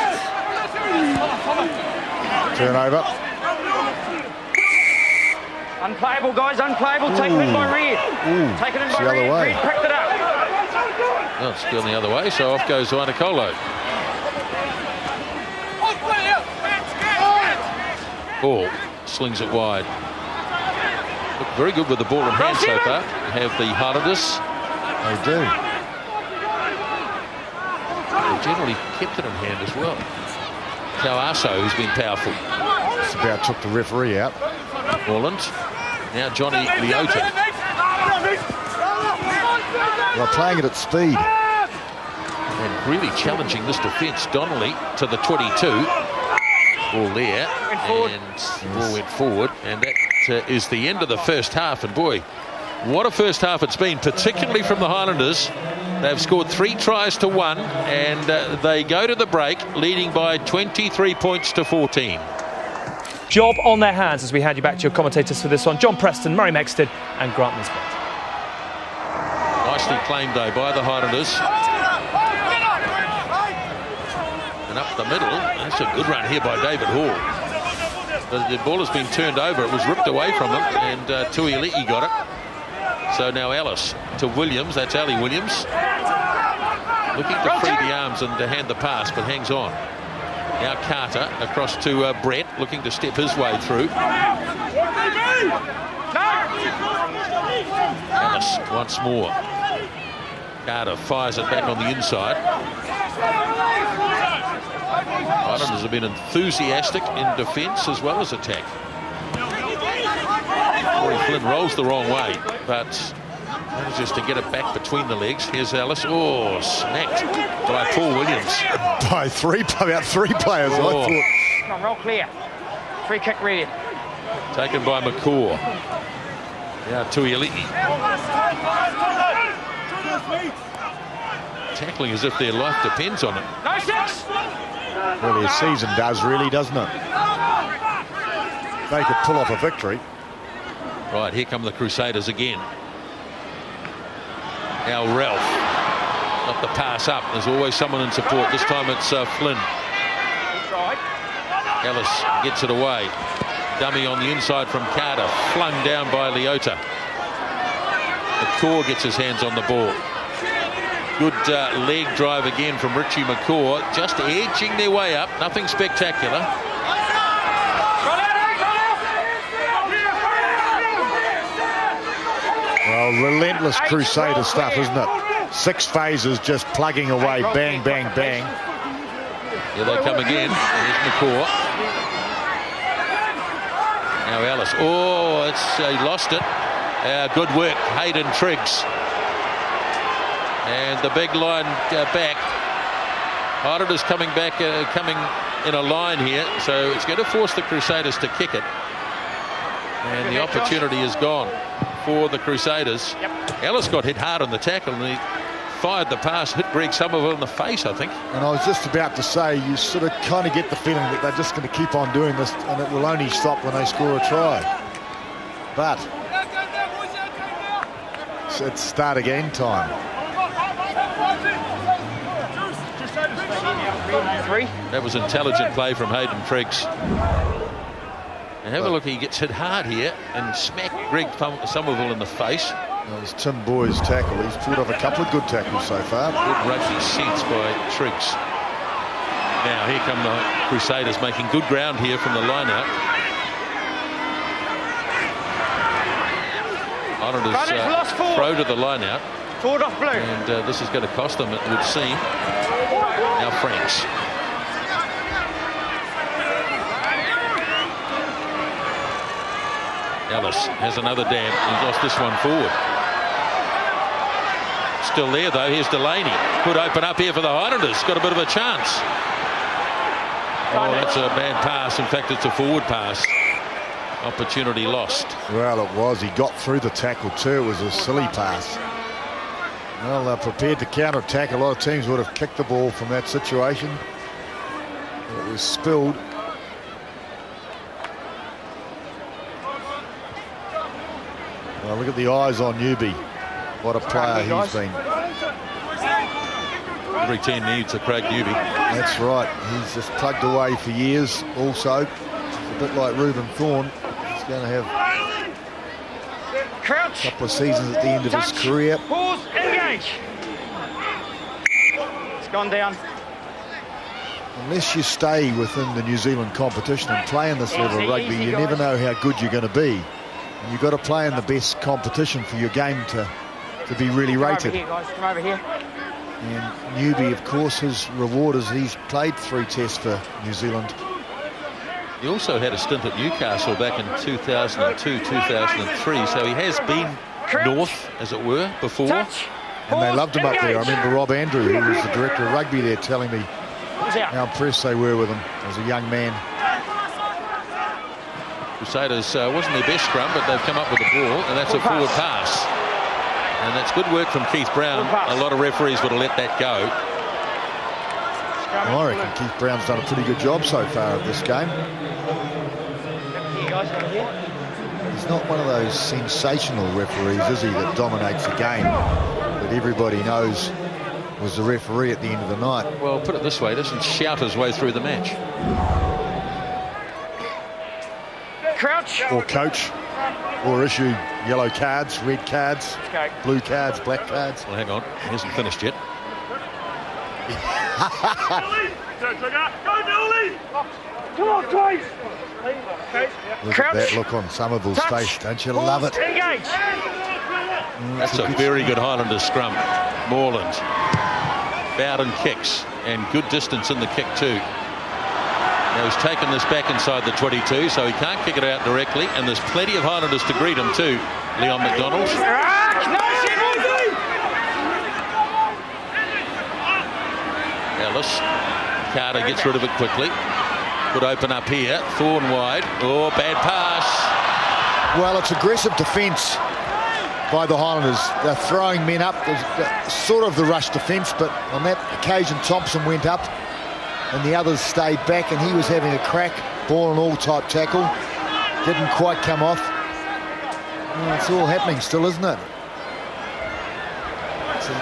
E: Turnover.
C: Unplayable, guys, unplayable. Taken in by Reed. Taken in by Reed. Reed picked it up.
B: Well, it's gone the other way, so off goes Vinacolo. Ball slings it wide. Look very good with the ball in hand so far. Have the Highlanders.
E: They do.
B: They've generally kept it in hand as well. Tauaso, who's been powerful.
E: Just about took the referee out.
B: Orland. Now Johnny Leota.
E: They're playing it at speed.
B: And really challenging this defence. Donnelly to the 22. Ball there, and ball went forward, and that is the end of the first half. And boy, what a first half it's been, particularly from the Highlanders. They've scored 3 tries to 1, and they go to the break leading by 23 points to 14.
A: Job on their hands as we hand you back to your commentators for this one. John Preston, Murray Mexted and Grant Nisbet.
B: Nicely claimed though by the Highlanders. And up the middle, that's a good run here by David Hall. The ball has been turned over, it was ripped away from him, and Tuile'i got it. So now Ellis to Williams, that's Ali Williams. Looking to free the arms and to hand the pass, but hangs on. Now Carter across to Brett, looking to step his way through. Ellis once more. Carter fires it back on the inside. Highlanders have been enthusiastic in defence as well as attack. Corey Flynn rolls the wrong way, but manages to get it back between the legs. Here's Ellis. Oh, smacked by Paul Williams.
E: By about three players, I thought.
C: Come on, roll clear. Free kick ready.
B: Taken by McCaw. Now Tuile'i. tackling as if their life depends on it.
C: No six.
E: Well, their season does, really, doesn't it? They could pull off a victory.
B: Right, here come the Crusaders again. Now Ralph got the pass up. There's always someone in support. This time it's Flynn. Ellis gets it away. Dummy on the inside from Carter. Flung down by Leota. McCaw gets his hands on the ball. Good leg drive again from Richie McCaw. Just edging their way up. Nothing spectacular.
E: Well, relentless Crusader stuff, isn't it? 6 phases just plugging away. Bang, bang, bang.
B: Here they come again. Here's McCaw. Now Ellis. Oh, he lost it. Good work, Hayden Triggs. And the big line back. Highlanders coming back, coming in a line here. So it's going to force the Crusaders to kick it. And the opportunity is gone for the Crusaders. Ellis got hit hard on the tackle and he fired the pass, hit Greg Somerville in the face, I think.
E: And I was just about to say, you sort of kind of get the feeling that they're just going to keep on doing this and it will only stop when they score a try. But it's start again time.
B: That was intelligent play from Hayden Triggs. And have a look, he gets hit hard here and smacked Greg Somerville in the face.
E: That was Tim Boyd's tackle. He's pulled off a couple of good tackles so far.
B: Good rugby sense by Triggs. Now here come the Crusaders making good ground here from the line-out. Highlanders throw to the line-out.
C: Forward off blue.
B: And this is going to cost them, it would seem. Now Franks. Ellis has another dab. He's lost this one forward. Still there though. Here's Delaney. Could open up here for the Highlanders. Got a bit of a chance. Oh, that's a bad pass. In fact, it's a forward pass. Opportunity lost.
E: Well, it was. He got through the tackle too. It was a silly pass. Well, they're prepared to counter-attack. A lot of teams would have kicked the ball from that situation. It was spilled. Well, look at the eyes on Newby. What a player he's been.
B: Every team needs a Craig Newby.
E: That's right. He's just plugged away for years. Also, a bit like Reuben Thorne. He's going to have a couple of seasons at the end of his career.
C: Pause, engage. It's gone down.
E: Unless you stay within the New Zealand competition and play in this level of rugby, you never know how good you're going to be. And you've got to play in the best competition for your game to be really rated.
C: Come over here, guys. Come over here.
E: And Newby, of course, his reward is he's played 3 tests for New Zealand.
B: He also had a stint at Newcastle back in 2002, 2003, so he has been north, as it were, before.
E: And they loved him up there. I remember Rob Andrew, who was the director of rugby there, telling me how impressed they were with him as a young man.
B: Crusaders wasn't their best scrum, but they've come up with the ball, and that's a forward pass. And that's good work from Keith Brown. A lot of referees would have let that go.
E: Well, I reckon Keith Brown's done a pretty good job so far of this game. He's not one of those sensational referees, is he, that dominates the game, that everybody knows was the referee at the end of the night.
B: Well, put it this way, doesn't shout his way through the match.
C: Crouch.
E: Or coach. Or issue yellow cards, red cards, blue cards, black cards.
B: Well, hang on. He hasn't finished yet.
C: Come on, guys.
E: Look at that look on Somerville's face. Don't you love it?
C: Engage.
B: That's a very good Highlanders scrum. Moreland. Bowden kicks. And good distance in the kick too. Now he's taken this back inside the 22, so he can't kick it out directly. And there's plenty of Highlanders to greet him too. Leon McDonald. Ellis. Carter gets rid of it quickly. Could open up here. Thorne wide. Oh, bad pass.
E: Well, it's aggressive defence. by the Highlanders. They're throwing men up. There's sort of the rush defence, but on that occasion Thompson went up and the others stayed back, and he was having a crack, ball and all type tackle. Didn't quite come off. Well, it's all happening still, isn't it? So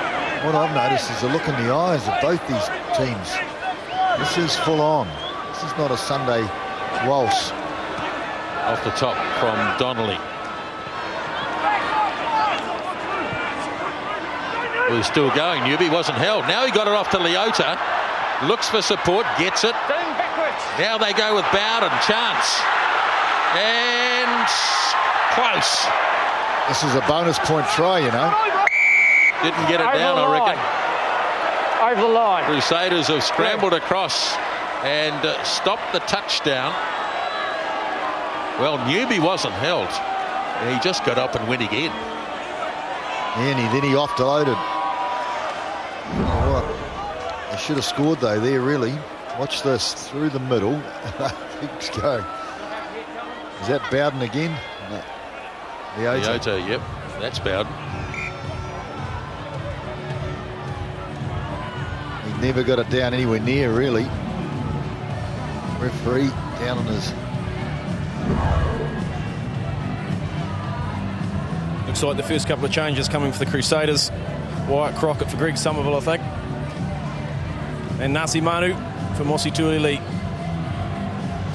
E: what I've noticed is the look in the eyes of both these teams. This is full on. This is not a Sunday waltz.
B: Off the top from Donnelly. Well, he's still going. Newby wasn't held. Now he got it off to Leota. Looks for support, gets it. Now they go with Bowden. Chance. And close.
E: This is a bonus point try, you know.
B: Didn't get it down, I reckon.
C: Over the line.
B: Crusaders have scrambled across and stopped the touchdown. Well, Newby wasn't held. He just got up and went again.
E: And then he offloaded. Oh, what? They should have scored though there, really. Watch this, through the middle. Keeps going. Is that Bowden again? No.
B: Leota, yep. That's Bowden.
E: He never got it down anywhere near, really. Referee down on his...
D: Looks like the first couple of changes coming for the Crusaders. Wyatt Crockett for Greg Somerville, I think. And Nasi Manu for Mosi Tuilili.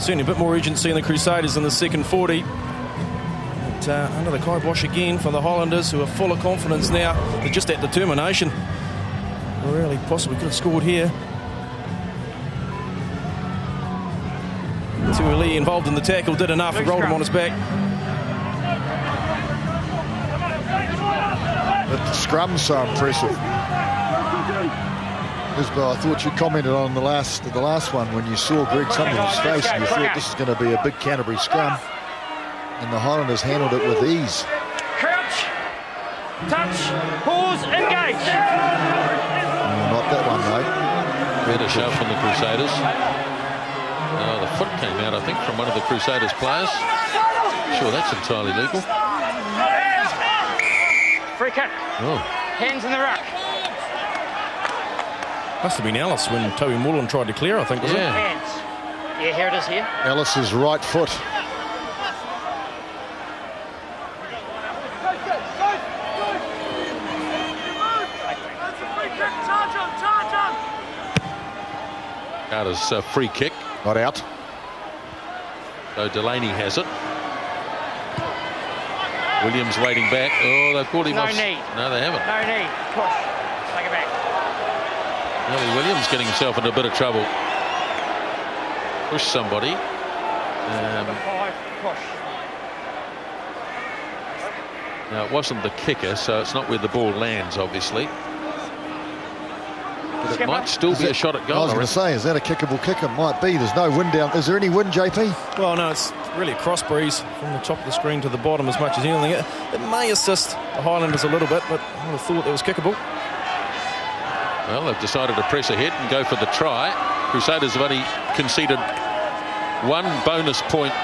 D: Certainly a bit more urgency in the Crusaders in the second 40. But, under the kibosh again for the Highlanders, who are full of confidence now. They're just that determination. They really possibly could have scored here. Tuilili involved in the tackle, did enough, rolled him on his back.
E: But the scrum's so impressive. Isabel, I thought you commented on the last one when you saw Greg Somerville's face and you thought this is going to be a big Canterbury scrum, and the Highlanders handled it with ease.
C: Crouch, touch, pause, engage.
E: Not that one, though.
B: Better shove from the Crusaders. The foot came out, I think, from one of the Crusaders players. Sure, that's entirely legal.
C: Free kick.
B: Oh.
C: Hands in the ruck.
D: Must have been Ellis when Toby Mullen tried to clear, I think, was it?
C: Hands. Yeah, here it is here.
E: Ellis's right foot.
B: Carter's free kick.
E: Not out.
B: So Delaney has it. Williams waiting back. Oh, they've caught him off.
C: No need.
B: No, they haven't.
C: No need. Push. Take it back.
B: Ellie Williams getting himself into a bit of trouble. Push somebody.
C: Push.
B: Now, it wasn't the kicker, so it's not where the ball lands, obviously. But it might still be a shot at goal.
E: I was going to say, is that a kickable kick? It might be. There's no wind down. Is there any wind, JP?
D: Well, no, it's really a cross breeze from the top of the screen to the bottom as much as anything. It may assist the Highlanders a little bit, but I would have thought that was kickable.
B: Well, they've decided to press ahead and go for the try. Crusaders have only conceded one bonus point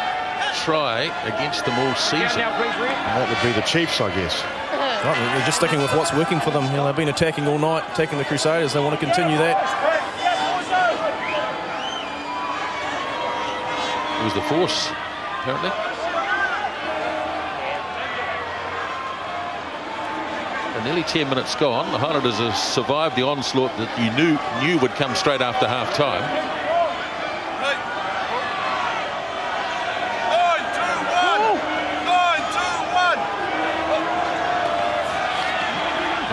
B: try against them all season.
E: And that would be the Chiefs, I guess.
D: Right, they're just sticking with what's working for them. You know, they've been attacking all night, attacking the Crusaders. They want to continue that.
B: It was the force, apparently. And nearly 10 minutes gone. The Highlanders have survived the onslaught that you knew would come straight after half-time.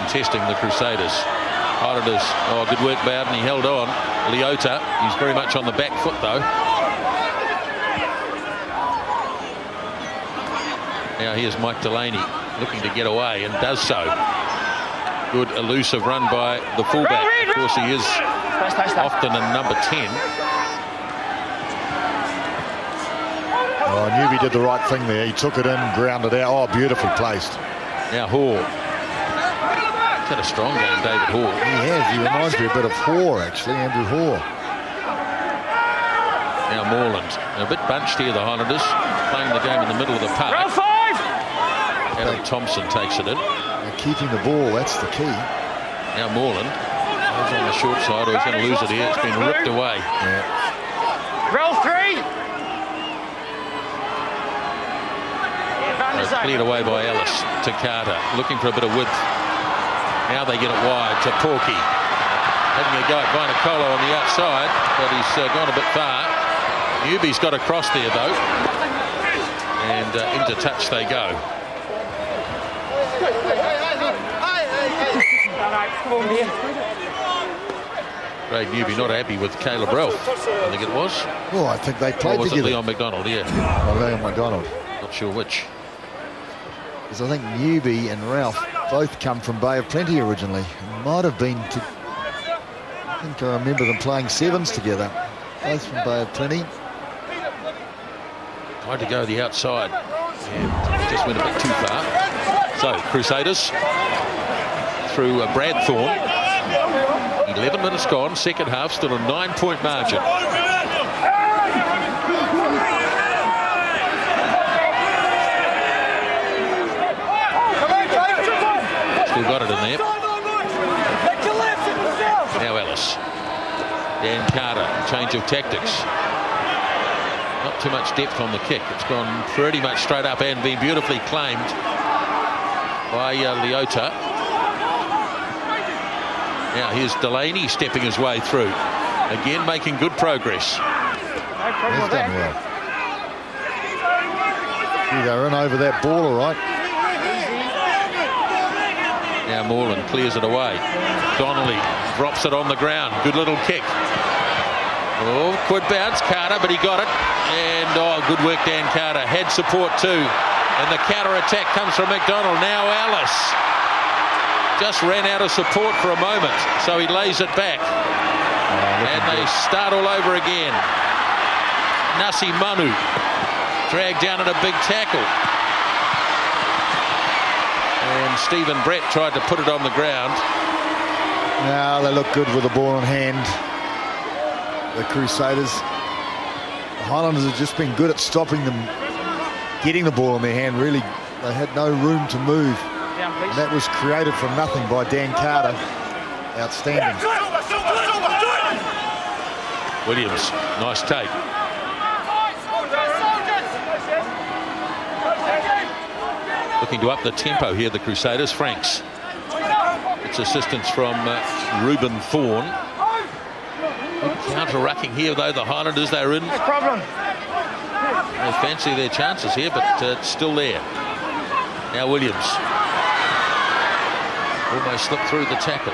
B: Contesting the Crusaders. Highlanders, oh, good work, Bowden. He held on. Leota, he's very much on the back foot, though. Now here's Mike Delaney looking to get away and does so. Good elusive run by the fullback. Of course, he is often in number 10.
E: Oh, Newby did the right thing there. He took it in, grounded out. Oh, beautifully placed.
B: Now Hall. He's had a strong game, David Hall.
E: He has. He reminds me a bit of Hoare, actually, Andrew Hoare.
B: Now Moreland. They're a bit bunched here, the Highlanders, playing the game in the middle of the park.
C: Row 5!
B: Adam Thompson takes it in.
E: They're keeping the ball, that's the key.
B: Now Moreland is on the short side, or he's going to lose it here. It's been ripped away.
C: Roll 3.
B: Cleared away by Ellis to Carter, looking for a bit of width. Now they get it wide to Porky. Having a go at Vinocola on the outside, but he's gone a bit far. Newby's got across there though, and into touch they go. Ray Newby not happy with Caleb Ralph, I think it was.
E: Oh, I think they played
B: was
E: together.
B: It Leon McDonald, yeah.
E: Oh, Leon McDonald.
B: Not sure which.
E: Because I think Newby and Ralph both come from Bay of Plenty originally. It might have been to... I think I remember them playing sevens together. Both from Bay of Plenty.
B: Tried to go the outside and just went a bit too far. So Crusaders through Brad Thorne. 11 minutes gone, second half, still a 9-point margin. Still got it in there. Now Ellis. Dan Carter, change of tactics. Not too much depth on the kick. It's gone pretty much straight up and been beautifully claimed by Leota. Now here's Delaney stepping his way through. Again making good progress.
E: He's done well. They're in over that ball all right.
B: Now Moreland clears it away. Donnelly drops it on the ground. Good little kick. Oh, could bounce Carter, but he got it. And good work Dan Carter. Had support too. And the counter attack comes from McDonald. Now Ellis just ran out of support for a moment, so he lays it back. And they start all over again. Nasi Manu dragged down at a big tackle. And Stephen Brett tried to put it on the ground.
E: Now they look good with the ball in hand. The Crusaders. The Highlanders have just been good at stopping them getting the ball in their hand. Really, they had no room to move. And that was created from nothing by Dan Carter. Outstanding.
B: Williams, nice take. Looking to up the tempo here, the Crusaders. Franks. It's assistance from Reuben Thorne. Counter-rucking here, though, the Highlanders, they're in.
C: No problem.
B: They fancy their chances here, but it's still there. Now Williams. Almost slipped through the tackle.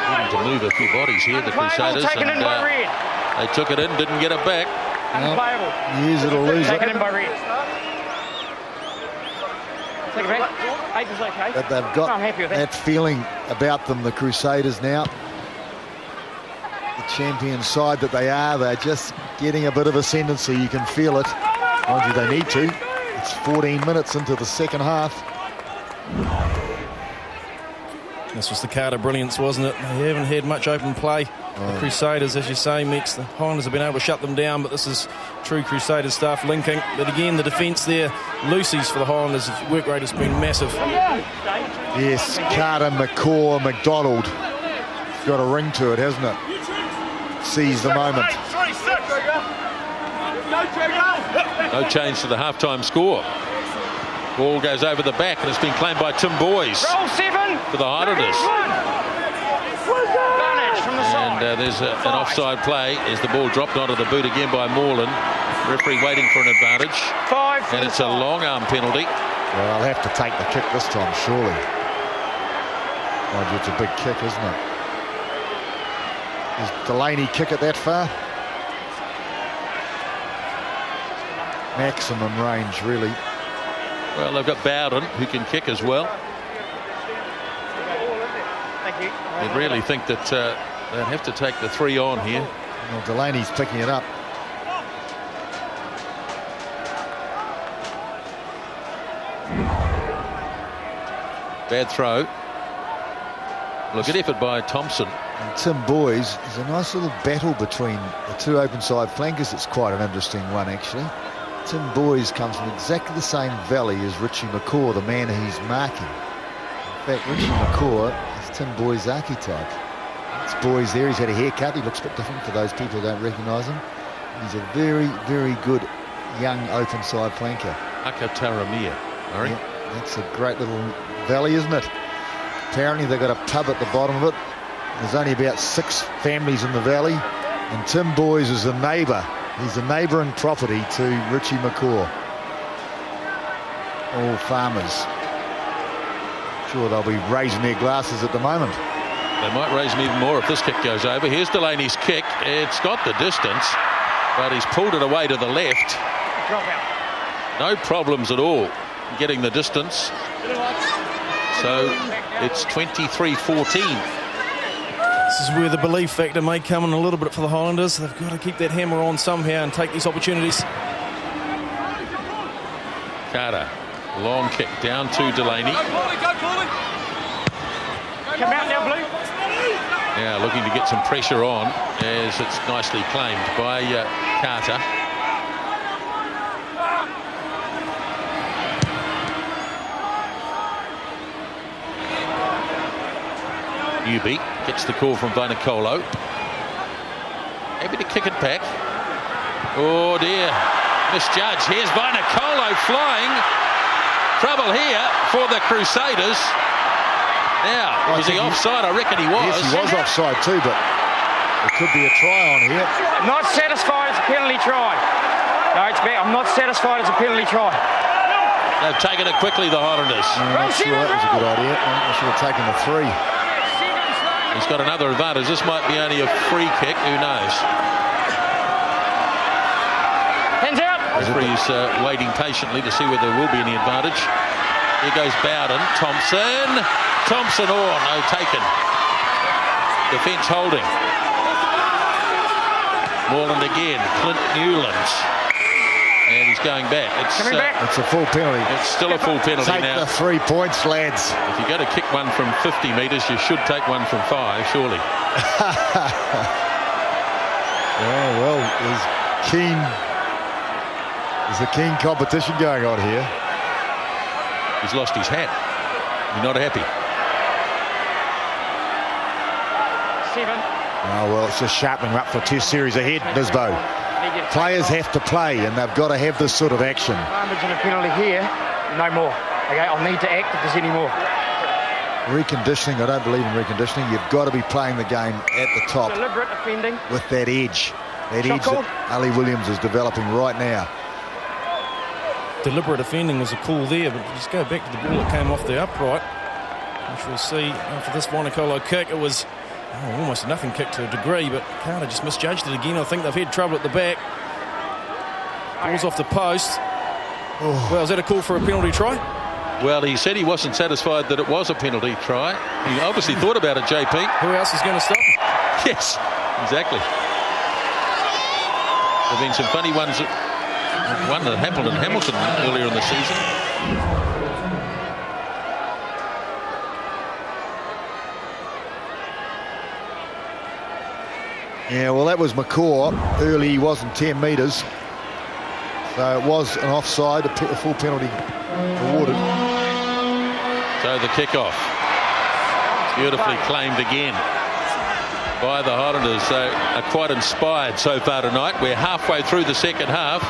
B: Needing to move a few bodies here, the Crusaders. And, they took it in, didn't get it back.
E: Use it or lose it.
C: Taken in by Red. Take it back. Eight is okay.
E: But they've got that feeling about them, the Crusaders now. The champion side that they are, they're just getting a bit of ascendancy. You can feel it. Mind you, they need to. It's 14 minutes into the second half.
D: This was the Carter brilliance, wasn't it? They haven't had much open play. The Crusaders, as you say, Mix, the Highlanders have been able to shut them down, but this is true Crusaders stuff linking. But again, the defence there, Lucy's for the Highlanders, work rate has been massive.
E: Yes, Carter, McCaw, McDonald. It's got a ring to it, hasn't it? Seize the moment.
B: No change to the halftime score. Ball goes over the back and it's been claimed by Tim Boys for the Highlanders. And there's an offside play as the ball dropped onto the boot again by Moreland. Referee waiting for an advantage. And it's a long arm penalty.
E: Well, I'll have to take the kick this time, surely. Mind you, it's a big kick, isn't it? Does Delaney kick it that far? Maximum range, really.
B: Well, they've got Bowden, who can kick as well.
C: Thank you.
B: You'd really think that they'd have to take the 3 on here.
E: Well, Delaney's picking it up.
B: Bad throw. Look, good effort by Thompson.
E: And Tim Boys, there's a nice little battle between the two open side flankers. It's quite an interesting one, actually. Tim Boys comes from exactly the same valley as Richie McCaw, the man he's marking. In fact, Richie McCaw is Tim Boys' archetype. It's Boys there. He's had a haircut. He looks a bit different for those people who don't recognise him. He's a very, very good young open side flanker.
B: Akataramia, Murray.
E: Yeah, that's a great little valley, isn't it? Apparently they've got a pub at the bottom of it. There's only about 6 families in the valley, and Tim Boys is a neighbour. He's a neighbouring property to Richie McCaw. All farmers. Sure, they'll be raising their glasses at the moment.
B: They might raise them even more if this kick goes over. Here's Delaney's kick. It's got the distance, but he's pulled it away to the left.
C: Drop out.
B: No problems at all getting the distance. So it's 23-14.
D: This is where the belief factor may come in a little bit for the Highlanders. They've got to keep that hammer on somehow and take these opportunities.
B: Carter, long kick down to Delaney.
C: Come out now, Blue.
B: Now looking to get some pressure on as it's nicely claimed by Carter. Newby gets the call from Vainikolo. Maybe to kick it back. Oh dear, misjudged. Here's Vainikolo flying. Trouble here for the Crusaders. Now, was he offside? I reckon he was.
E: Yes, he was offside too, but it could be a try on here.
C: Not satisfied, it's a penalty try. No, it's back. I'm not satisfied, it's a penalty try.
B: They've taken it quickly, the Highlanders.
E: I'm not sure that was a good idea. I should have taken the 3.
B: He's got another advantage. This might be only a free kick. Who knows?
C: Hands out.
B: Referee's waiting patiently to see whether there will be any advantage. Here goes Bowden. Thompson. Thompson, no taken. Defence holding. Moreland again. Clint Newlands. And he's going back.
E: It's a full penalty.
B: It's still a full penalty
E: take
B: now.
E: The 3 points, lads.
B: If you're going to kick one from 50 metres, you should take one from 5, surely.
E: Yeah, well, there's a keen competition going on here.
B: He's lost his hat. You're not happy.
C: 7.
E: Oh, well, it's just sharpening up for a test series ahead, Nisbo. Players have to play, and they've got to have this sort of action.
C: Advantage and a penalty here. No more. Okay, I'll need to act if there's any more.
E: Reconditioning, I don't believe in reconditioning. You've got to be playing the game at the top.
C: Deliberate offending.
E: With that edge. That
C: Shot
E: edge
C: called.
E: that Ali Williams is developing right now.
D: Deliberate offending was a call there, but just go back to the ball that came off the upright, which we'll see after this Vainikolo kick. It was almost a nothing kick to a degree, but Carter just misjudged it again. I think they've had trouble at the back. Ball's off the post. Oh. Well, is that a call for a penalty try?
B: Well, he said he wasn't satisfied that it was a penalty try. He obviously thought about it, JP.
D: Who else is going to stop him?
B: Yes, exactly. There have been some funny ones. One that happened in Hamilton earlier in the season.
E: Yeah, well, that was McCaw. Early, he wasn't 10 metres. So it was an offside, a full penalty awarded.
B: So the kick-off. Beautifully claimed again by the Highlanders. So are quite inspired so far tonight. We're halfway through the second half.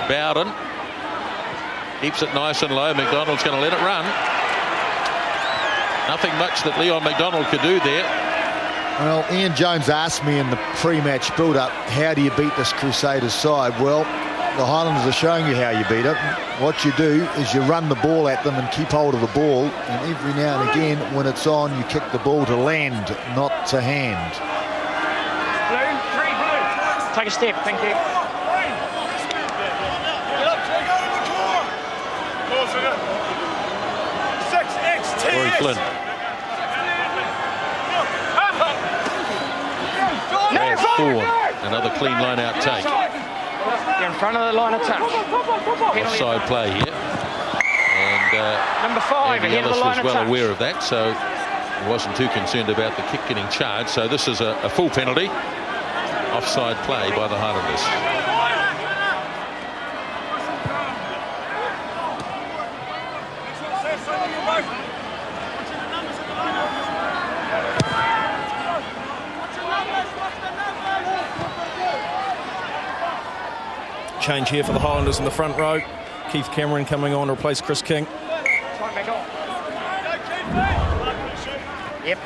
B: Bowden keeps it nice and low. McDonald's going to let it run. Nothing much that Leon McDonald could do there.
E: Well, Ian Jones asked me in the pre-match build-up, how do you beat this Crusaders side? Well, the Highlanders are showing you how you beat it. What you do is you run the ball at them and keep hold of the ball, and every now and again when it's on, you kick the ball to land, not to hand.
C: Blue, 3 blue. Take a step, thank you.
B: Corey Flynn. Brad Thorne, another clean line-out take.
C: You're in front of the line of touch.
B: Offside play here. And
C: number 5
B: Andy
C: ahead of
B: Ellis
C: the line
B: was
C: of
B: well
C: touch.
B: aware of that, so He wasn't too concerned about the kick getting charged, so this is a full penalty. Offside play by the Highlanders.
D: Change here for the Highlanders in the front row. Keith Cameron coming on to replace Chris King.
C: Yep.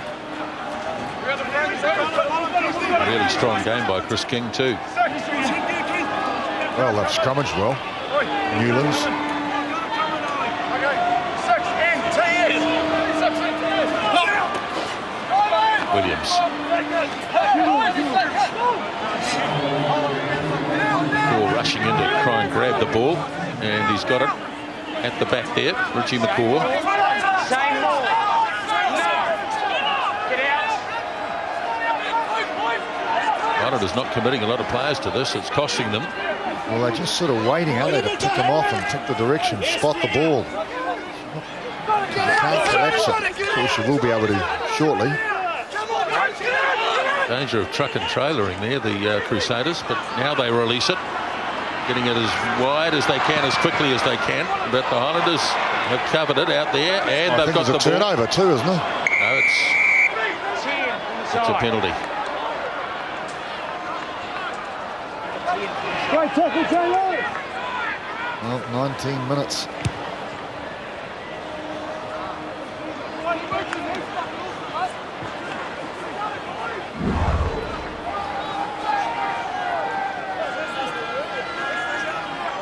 B: Really strong game by Chris King too.
E: Well, they've scrummaged well. Newlands.
B: Williams. McCaw rushing in to try and grab the ball, and he's got it at the back there. Richie McCaw.
C: Same ball. Get out.
B: Highlanders not committing a lot of players to this. It's costing them.
E: Well, they're just sort of waiting, aren't they, to pick him off and pick the direction, spot the ball. You can't collapse it. Of course, you will be able to shortly.
B: Danger of truck and trailering there, the Crusaders, but now they release it, getting it as wide as they can, as quickly as they can. But the Highlanders have covered it out there, and they've got the ball.
E: Turnover too, isn't it?
B: No, it's a penalty.
E: Well, 19 minutes.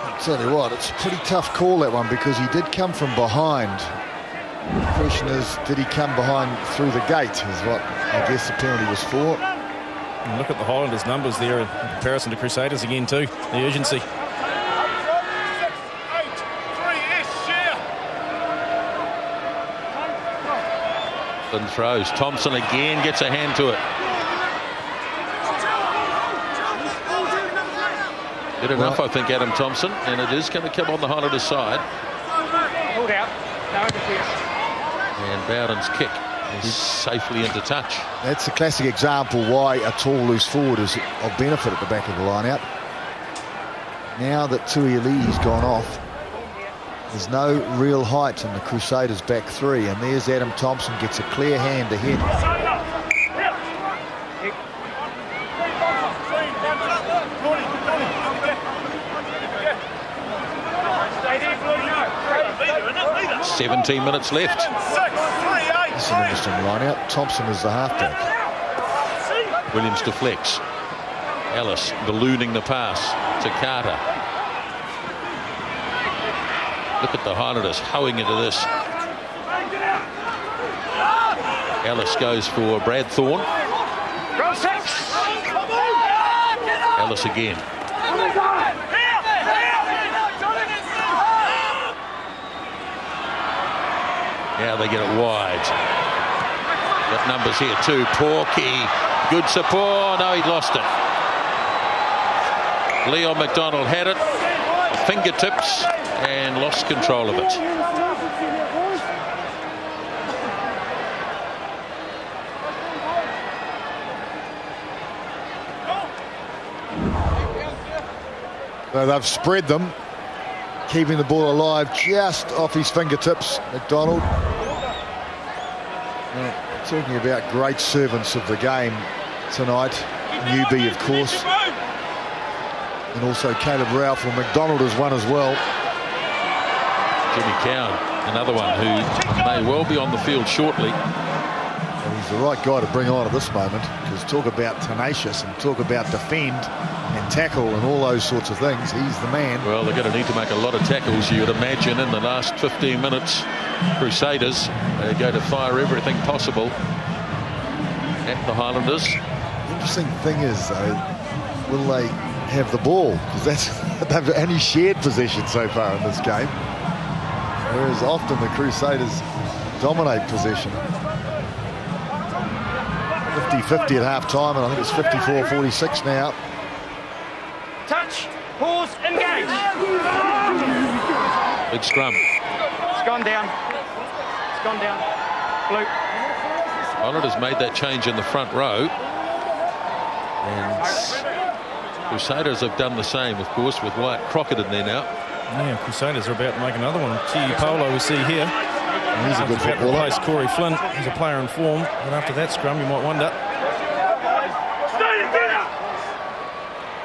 E: I'll tell you what, it's a pretty tough call, that one, because he did come from behind. The question is, did he come behind through the gate, is what I guess the penalty was for.
D: And look at the Highlanders' numbers there in comparison to Crusaders again too. The urgency.
B: And throws. Thompson again gets a hand to it. Good enough, I think, Adam Thompson, and it is going to come on the Highlanders' side.
C: Pulled out. No interference.
B: And Bowden's kick is safely into touch.
E: That's a classic example why a tall, loose forward is of benefit at the back of the line-out. Now that Tuiali's gone off, there's no real height in the Crusaders' back three, and there's Adam Thompson, gets a clear hand ahead.
C: Stay there, Blue.
B: 17 minutes left.
E: It's an interesting line-out. Thompson is the halfback.
B: Williams deflects. Ellis ballooning the pass to Carter. Look at the Highlanders hoeing into this. Ellis goes for Brad Thorne. Ellis again. Now they get it wide. Got numbers here too. Porky. Good support. No, he'd lost it. Leon McDonald had it. Fingertips. And lost control of it.
E: So they've spread them, keeping the ball alive just off his fingertips, McDonald. Now, talking about great servants of the game tonight, Newby, of course, and also Caleb Ralph. Well, McDonald is one as well.
B: Jimmy Cowan, another one who may well be on the field shortly.
E: Well, he's the right guy to bring on at this moment, because talk about tenacious and talk about defend and tackle and all those sorts of things. He's the man.
B: Well, they're going to need to make a lot of tackles, you would imagine, in the last 15 minutes. Crusaders, they go to fire everything possible at the Highlanders.
E: The interesting thing is, though, will they have the ball? Because they've only shared possession so far in this game. Whereas often the Crusaders dominate possession. 50-50 at half-time, and I think it's 54-46 now.
C: Touch, pause, engage.
B: Big scrum.
C: It's gone down. It's gone down. Blue.
B: Highlanders made that change in the front row. And Crusaders have done the same, of course, with Wyatt Crockett in there now.
D: Yeah, Crusaders are about to make another one. T. Polo we see here.
E: He's a good footballer.
D: Replace Corey Flynn. He's a player in form. And after that scrum, you might wonder.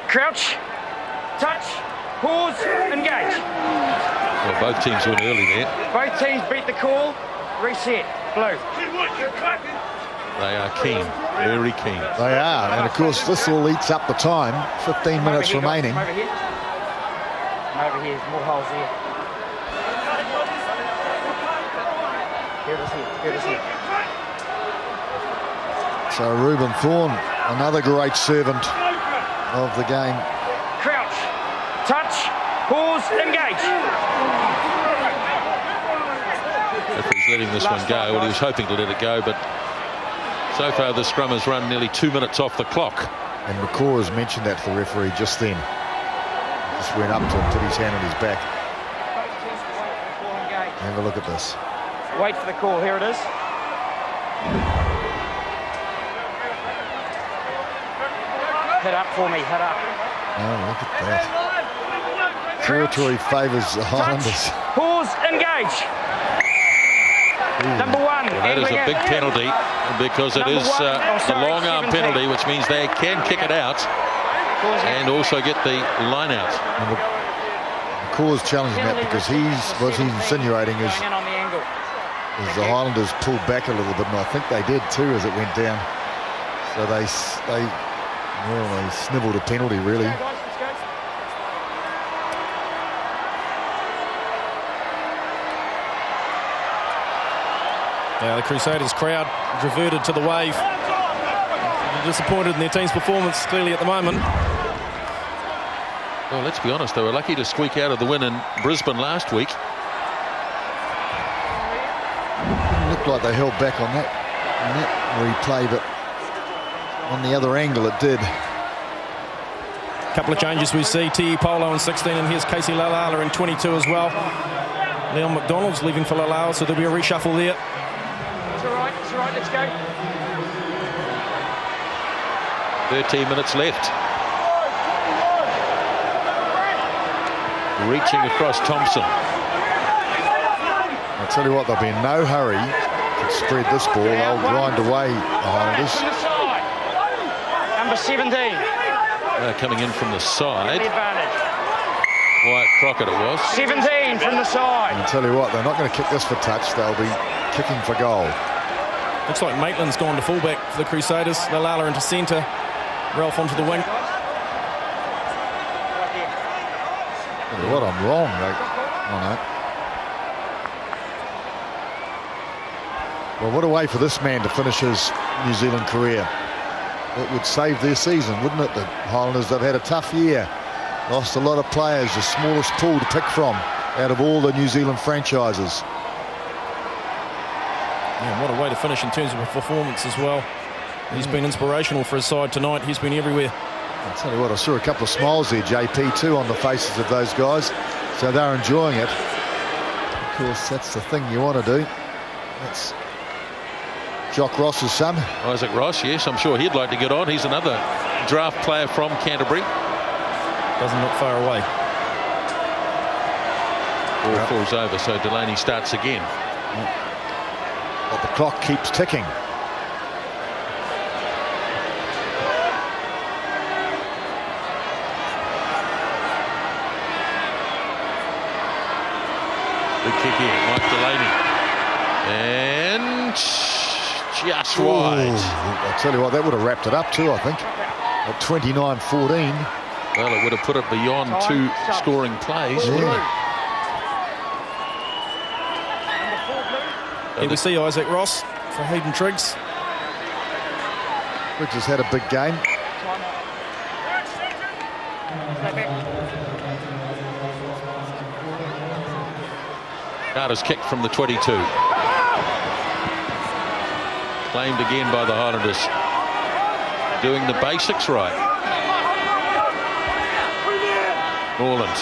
C: Crouch, touch, pause, engage.
B: Well, both teams went early there.
C: Both teams beat the call. Reset. Blue.
B: They are keen, very keen.
E: They are, and of course this all eats up the time. 15 minutes remaining.
C: Over here. And over here, there's more holes here. Here it is here. Here it is here.
E: So Reuben Thorne, another great servant of the game.
C: Crouch, touch, pause, engage.
B: If he's letting this one go, well, he was hoping to let it go, but so far the scrum has run nearly 2 minutes off the clock.
E: And McCaw has mentioned that to the referee just then. Just went up to him, put his hand on his back. Have a look at this.
C: Wait for the call. Here it is. Head up for me. Head up.
E: Oh, look at that. Territory favours the Highlanders.
C: Pause, engage. Number one.
B: Well, that is a big penalty because it is a long arm
C: 17.
B: penalty, which means they can kick it out and also get the line out.
E: McCaw's challenging that because what he's insinuating is the Highlanders pulled back a little bit, and I think they did too as it went down. So they snivelled a penalty, really.
D: Now the Crusaders crowd reverted to the wave. They're disappointed in their team's performance clearly at the moment.
B: Well, let's be honest, they were lucky to squeak out of the win in Brisbane last week.
E: It looked like they held back on that replay, but on the other angle it did.
D: Couple of changes we see. T. Polo in 16, and here's Casey Lalala in 22 as well. Leon McDonald's leaving for Lalala, so there'll be a reshuffle there.
C: It's all right, let's go.
B: 13 minutes left. Reaching across Thompson.
E: I'll tell you what, they'll be in no hurry to spread this ball. They'll grind away the Highlanders.
C: Number 17.
B: Coming in from the side.
C: The advantage.
B: Wyatt Crockett it was.
C: 17 from the side.
E: And I'll tell you what, they're not going to kick this for touch. They'll be kicking for goal.
D: Looks like Maitland's gone to fullback for the Crusaders. Lalala into centre. Ralph onto the wing.
E: What, I'm wrong, mate. Oh, no. Well, what a way for this man to finish his New Zealand career. It would save their season, wouldn't it? The Highlanders, they've had a tough year. Lost a lot of players, the smallest pool to pick from out of all the New Zealand franchises.
D: Yeah, what a way to finish in terms of a performance as well. He's been inspirational for his side tonight. He's been everywhere.
E: I'll tell you what, I saw a couple of smiles there, JP, too, on the faces of those guys. So they're enjoying it. Of course, that's the thing you want to do. That's Jock Ross's son.
B: Isaac Ross, yes, I'm sure he'd like to get on. He's another draft player from Canterbury.
D: Doesn't look far away.
B: Ball falls over, so Delaney starts again.
E: But the clock keeps ticking.
B: Big kick in, Mike Delaney. And just wide.
E: I'll tell you what, that would have wrapped it up too, I think. At 29-14.
B: Well, it would have put it beyond two scoring plays, wouldn't it?
D: Here we see Isaac Ross for Hayden Triggs.
E: Triggs has had a big game.
B: Carter's kick from the 22. Claimed again by the Highlanders. Doing the basics right. Norland.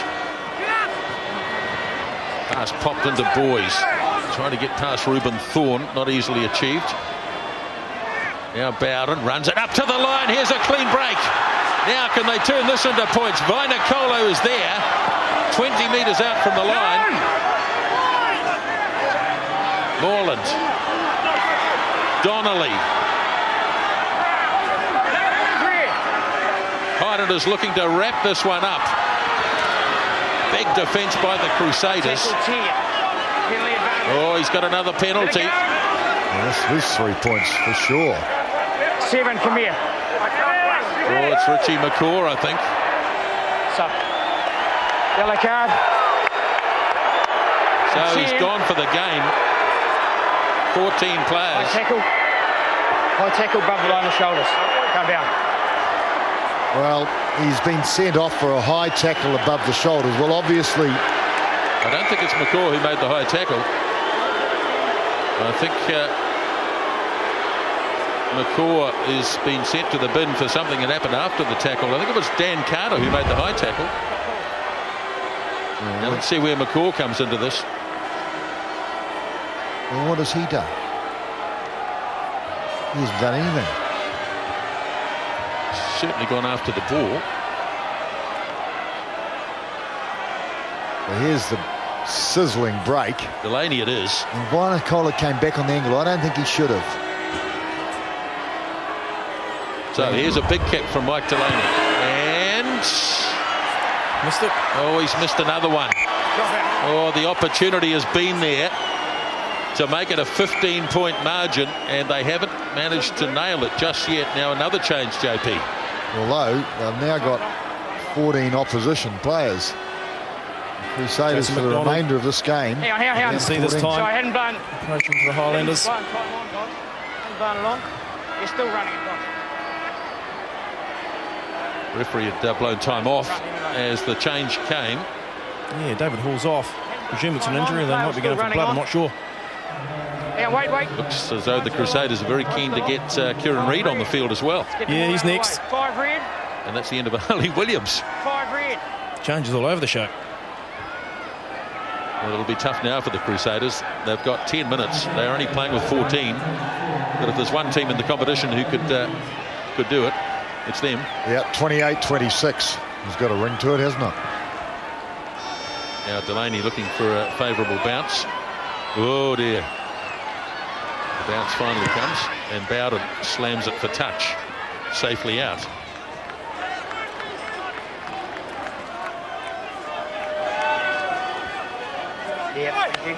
B: Pass popped into Boys. Trying to get past Reuben Thorne. Not easily achieved. Now Bowden runs it up to the line. Here's a clean break. Now can they turn this into points? Vainakolo is there, 20 metres out from the line. Moreland. Donnelly. Highlanders looking to wrap this one up. Big defence by the Crusaders. Oh, he's got another penalty.
E: Well, this 3 points for sure.
C: 7, come here.
B: Oh, it's Richie McCaw, I think.
C: Sup. Yellow card.
B: So he's gone for the game. 14 players.
C: High tackle above the line of shoulders. Come down.
E: Well, he's been sent off for a high tackle above the shoulders. Well, obviously...
B: I don't think it's McCaw who made the high tackle. I think McCaw is being sent to the bin for something that happened after the tackle. I think it was Dan Carter who made the high tackle. Now let's see where McCaw comes into this.
E: Well, what has he done? He hasn't done anything.
B: Certainly gone after the ball.
E: Well, here's the sizzling break.
B: Delaney it is.
E: And Vainakolo came back on the angle. I don't think he should have.
B: So here's a big kick from Mike Delaney. And...
D: missed it.
B: Oh, he's missed another one. Oh, the opportunity has been there to make it a 15-point margin, and they haven't managed to nail it just yet. Now another change, JP.
E: Although they've now got 14 opposition players. The Crusaders for the remainder of this game.
C: Hang on.
D: You can see this time.
C: So I hadn't blown.
D: Approaching to the Highlanders.
C: Hadn't blown along. You're still running across.
B: Referee had blown time off as the change came.
D: Yeah, David Hall's off. Presume it's an injury. They might be going for blood. I'm not sure.
C: Yeah, wait.
B: Looks as though the Crusaders are very keen to get Kieran Reid on the field as well.
D: Yeah, he's next.
C: 5 red.
B: And that's the end of Ali Williams.
C: 5 red.
D: Changes all over the show.
B: Well, it'll be tough now for the Crusaders. They've got 10 minutes. They're only playing with 14. But if there's one team in the competition who could do it, it's them.
E: Yeah, 28-26. He's got a ring to it, hasn't it?
B: Now Delaney looking for a favourable bounce. Oh dear. The bounce finally comes, and Bowden slams it for touch. Safely out.
C: Yeah, thank you.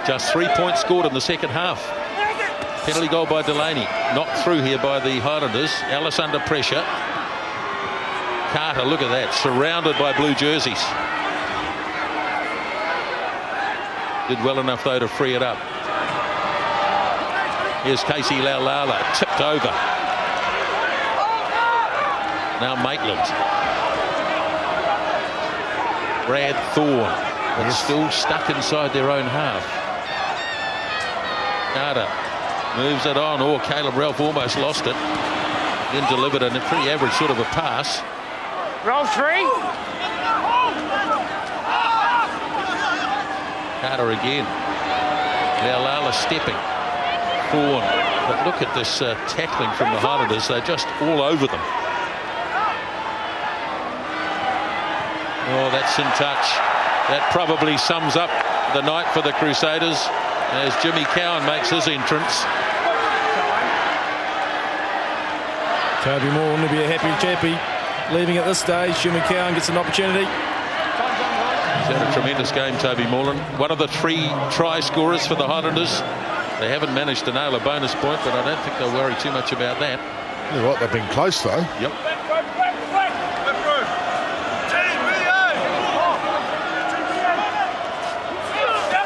B: Just 3 points scored in the second half. Penalty goal by Delaney. Knocked through here by the Highlanders. Ellis under pressure. Carter, look at that. Surrounded by blue jerseys. Did well enough, though, to free it up. Here's Casey Laulala. Tipped over. Now Maitland. Brad Thorne. But still stuck inside their own half. Carter moves it on. Oh, Caleb Ralph almost lost it. Then delivered a pretty average sort of a pass.
C: Roll 3.
B: Carter again. Laulala stepping. Thorne. But look at this tackling from the Highlanders. They're just all over them. Oh, that's in touch. That probably sums up the night for the Crusaders as Jimmy Cowan makes his entrance.
D: Toby Moore will be a happy chappy. Leaving at this stage, Jimmy Cowan gets an opportunity.
B: He's had a tremendous game, Toby Moreland. One of the 3 try scorers for the Highlanders. They haven't managed to nail a bonus point, but I don't think they'll worry too much about that.
E: You're right, they've been close, though.
B: Yep.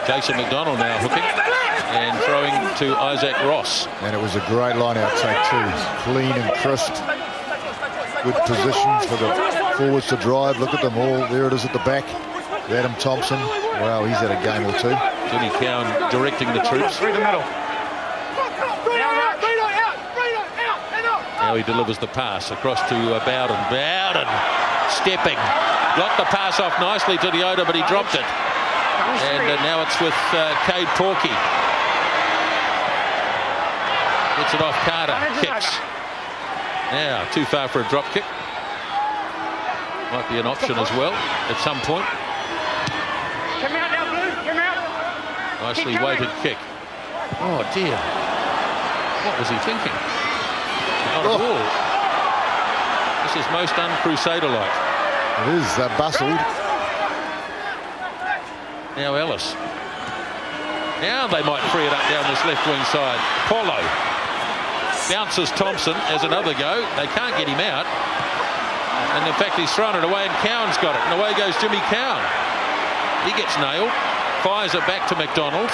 B: Jason McDonald now hooking and throwing to Isaac Ross.
E: And it was a great line-out take too. Clean and crisp. Good positions for the forwards to drive. Look at them all. There it is at the back. Adam Thompson. Wow, he's had a game or two.
B: Jimmy Cowan directing the troops.
C: Through the middle.
B: Now he delivers the pass across to Bowden. Bowden stepping. Got the pass off nicely to Deoda, but he dropped it. And now it's with Cade Porky. Gets it off Carter. Kicks. Now, too far for a drop kick. Might be an option as well at some point.
C: Come out now, Blue. Come out.
B: Nicely weighted kick. Oh, dear. What was he thinking? Not at all. This is most un-Crusader-like.
E: It is bustled.
B: Now Ellis. Now they might free it up down this left wing side. Paulo. Bounces Thompson as another go. They can't get him out. And in fact, he's thrown it away and Cowan's got it. And away goes Jimmy Cowan. He gets nailed. Fires it back to McDonald.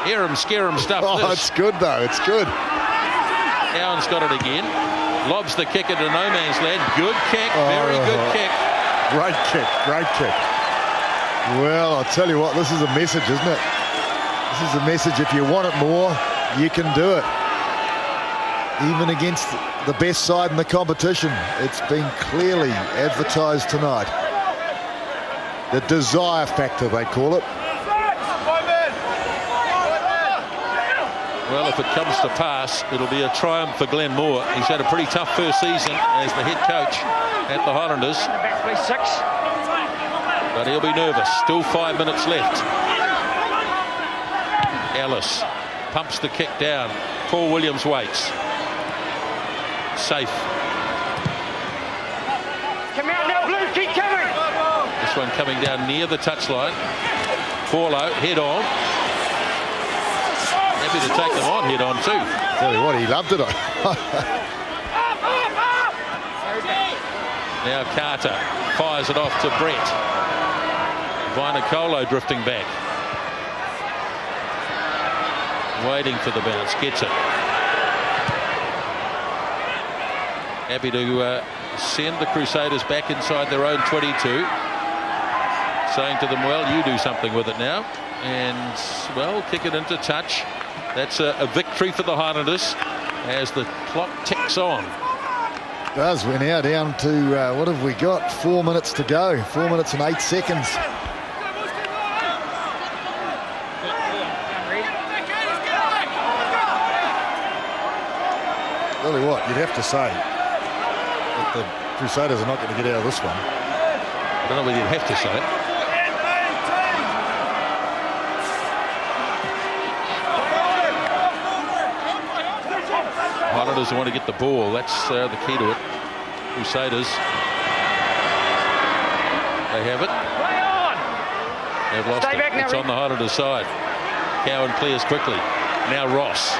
B: Hear him, scare him stuff.
E: Oh, it's good though. It's good.
B: Cowan's got it again. Lobs the kick into no man's land. Good kick. Very good kick.
E: Great kick. Great kick. Well, I'll tell you what, this is a message, isn't it? This is a message. If you want it more, you can do it. Even against the best side in the competition, it's been clearly advertised tonight. The desire factor, they call it.
B: Well, if it comes to pass, it'll be a triumph for Glenn Moore. He's had a pretty tough first season as the head coach at the Highlanders. But he'll be nervous. Still 5 minutes left. Ellis pumps the kick down. Paul Williams waits. Safe.
C: Come out now, Blue. Keep coming.
B: This one coming down near the touchline. Paulo head on. Happy to take them on head on too.
E: Tell you what, he loved it.
B: Now Carter fires it off to Brett. Vinacolo drifting back. Waiting for the bounce. Gets it. Happy to send the Crusaders back inside their own 22. Saying to them, well, you do something with it now. And, well, kick it into touch. That's a victory for the Highlanders as the clock ticks on.
E: Does. We're now down to, what have we got? 4 minutes to go. 4 minutes and 8 seconds. Tell you what, you'd have to say that the Crusaders are not going to get out of this one.
B: I don't know whether you'd have to say it. Highlanders want to get the ball. That's the key to it. Crusaders. They have it. They've lost it. It's on the Highlanders side. Cowan clears quickly. Now Ross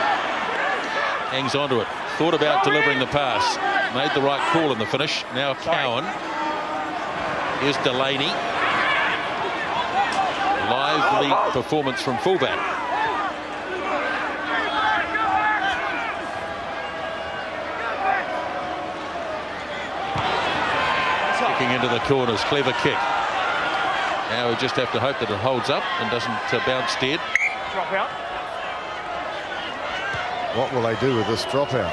B: hangs onto it. Thought about delivering the pass. Made the right call in the finish. Now Cowan. Here's Delaney. Lively performance from fullback. Kicking into the corners. Clever kick. Now we just have to hope that it holds up and doesn't bounce dead.
C: Drop out.
E: What will they do with this dropout?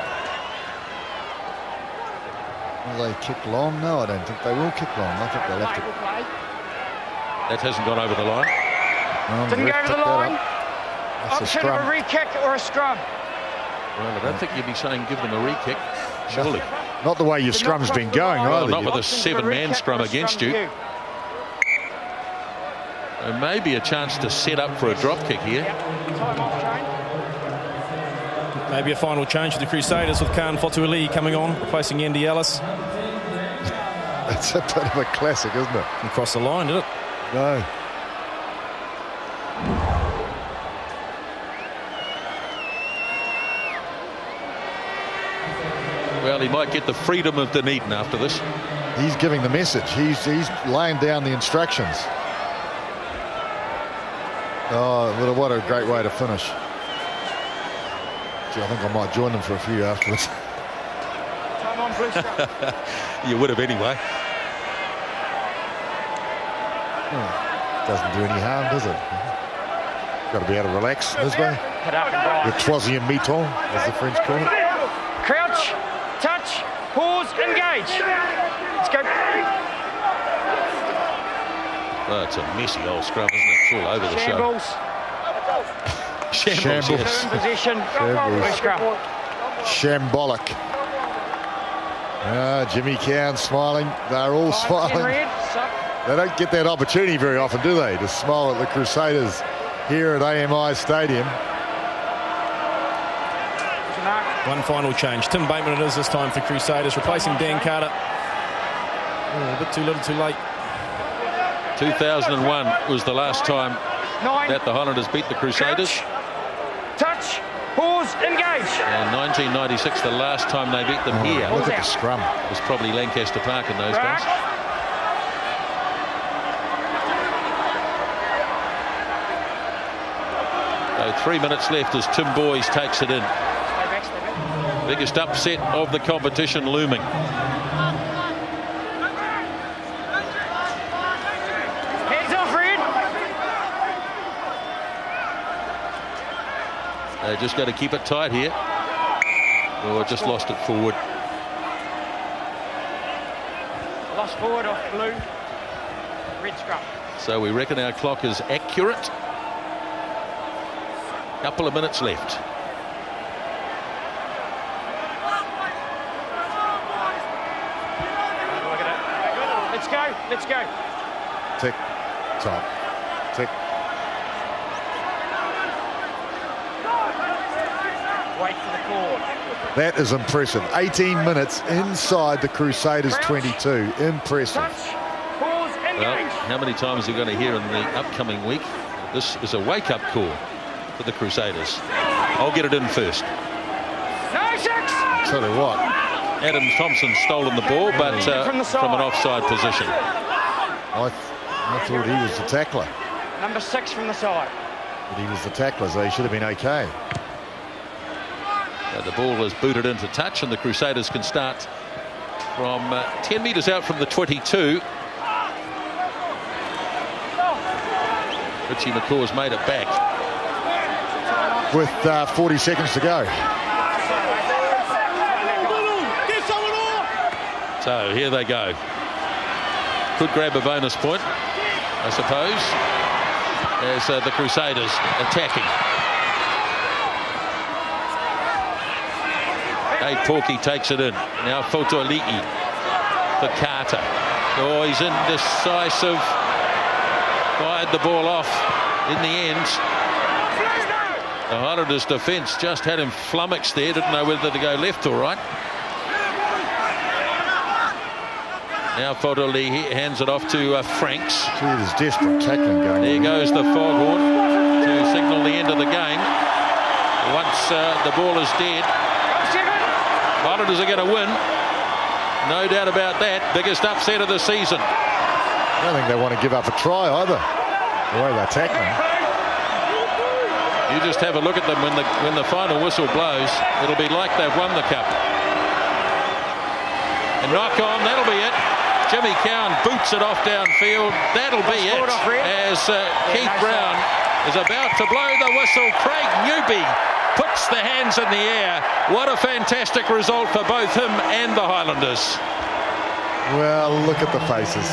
E: Will they kick long? No, I don't think they will kick long. I think they'll have to.
B: That hasn't gone over the line.
C: Didn't go over the line.
E: That's a
C: Option
E: scrum.
C: of a re-kick or a scrum.
B: Well, I don't think you'd be saying give them a re-kick, surely.
E: Not the way your scrum's been going,
B: Well,
E: either.
B: not with a seven-man scrum against you. There may be a chance to set up for a drop kick here.
D: Maybe a final change for the Crusaders with Khan Fotuali coming on, replacing Andy Ellis.
E: That's a bit of a classic, isn't it?
D: Didn't cross the line, did it?
E: No.
B: Well, he might get the freedom of Dunedin after this.
E: He's giving the message. He's laying down the instructions. Oh, what a great way to finish. Gee, I think I might join them for a few afterwards.
C: Come on, Blue.
B: You would have anyway.
E: Doesn't do any harm, does it? Got to be able to relax, Nisbo.
C: Head up and
E: The troisième mi-temps, as the French call it.
C: crouch, touch, pause, engage. Let's go.
B: Oh, it's a messy old scrum, isn't it? It's all over the
C: Shambles.
B: show. Shambles, yes.
C: Turn position.
E: Shambles.
C: Scrum.
E: Shambolic. Jimmy Cowan smiling. They're all smiling. They don't get that opportunity very often, do they, to smile at the Crusaders here at AMI Stadium.
D: One final change. Tim Bateman it is this time for Crusaders, replacing Dan Carter. Oh, a bit too little, too late.
B: 2001 was the last time that the Highlanders beat the Crusaders.
C: Touch. Pause. Engage.
B: And 1996, the last time they beat them here.
E: Look at the scrum.
B: Was probably Lancaster Park in those days. So 3 minutes left as Tim Boys takes it in. Biggest upset of the competition looming.
C: Hands off, Red.
B: They just got to keep it tight here. Oh, just lost it forward.
C: Lost forward off blue. Red scrum.
B: So we reckon our clock is accurate. Couple of minutes left.
C: Let's go.
E: Tick, top, tick.
C: Wait for the call.
E: That is impressive. 18 minutes inside the Crusaders 22. Impressive.
C: Touch. Pause. Engage.
B: Well, how many times are we going to hear in the upcoming week? This is a wake-up call for the Crusaders. I'll get it in first.
C: No, six.
E: Tell you what.
B: Adam Thompson's stolen the ball, but from an offside position.
E: I thought he was the tackler.
C: Number 6 from the side.
E: But he was the tackler, so he should have been okay.
B: The ball is booted into touch, and the Crusaders can start from 10 metres out from the 22. Richie McCaw's made it back.
E: With 40 seconds to go.
B: So here they go. Could grab a bonus point, I suppose, as the Crusaders attacking. Dave Porky takes it in. Now Fotoli'i for Carter. Oh, he's indecisive. Fired the ball off in the end. The Highlanders' defence just had him flummoxed there. Didn't know whether to go left or right. Now Fotoli'i hands it off to Franks.
E: Gee, there's desperate tackling going on.
B: There goes the foghorn to signal the end of the game. Once the ball is dead, Highlanders are going to win. No doubt about that. Biggest upset of the season.
E: I don't think they want to give up a try either, the way they're tackling.
B: You just have a look at them when the final whistle blows. It'll be like they've won the cup. And knock on, that'll be it. Jimmy Cowan boots it off downfield. That'll be it. As Keith Brown is about to blow the whistle. Craig Newby puts the hands in the air. What a fantastic result for both him and the Highlanders.
E: Well, look at the faces.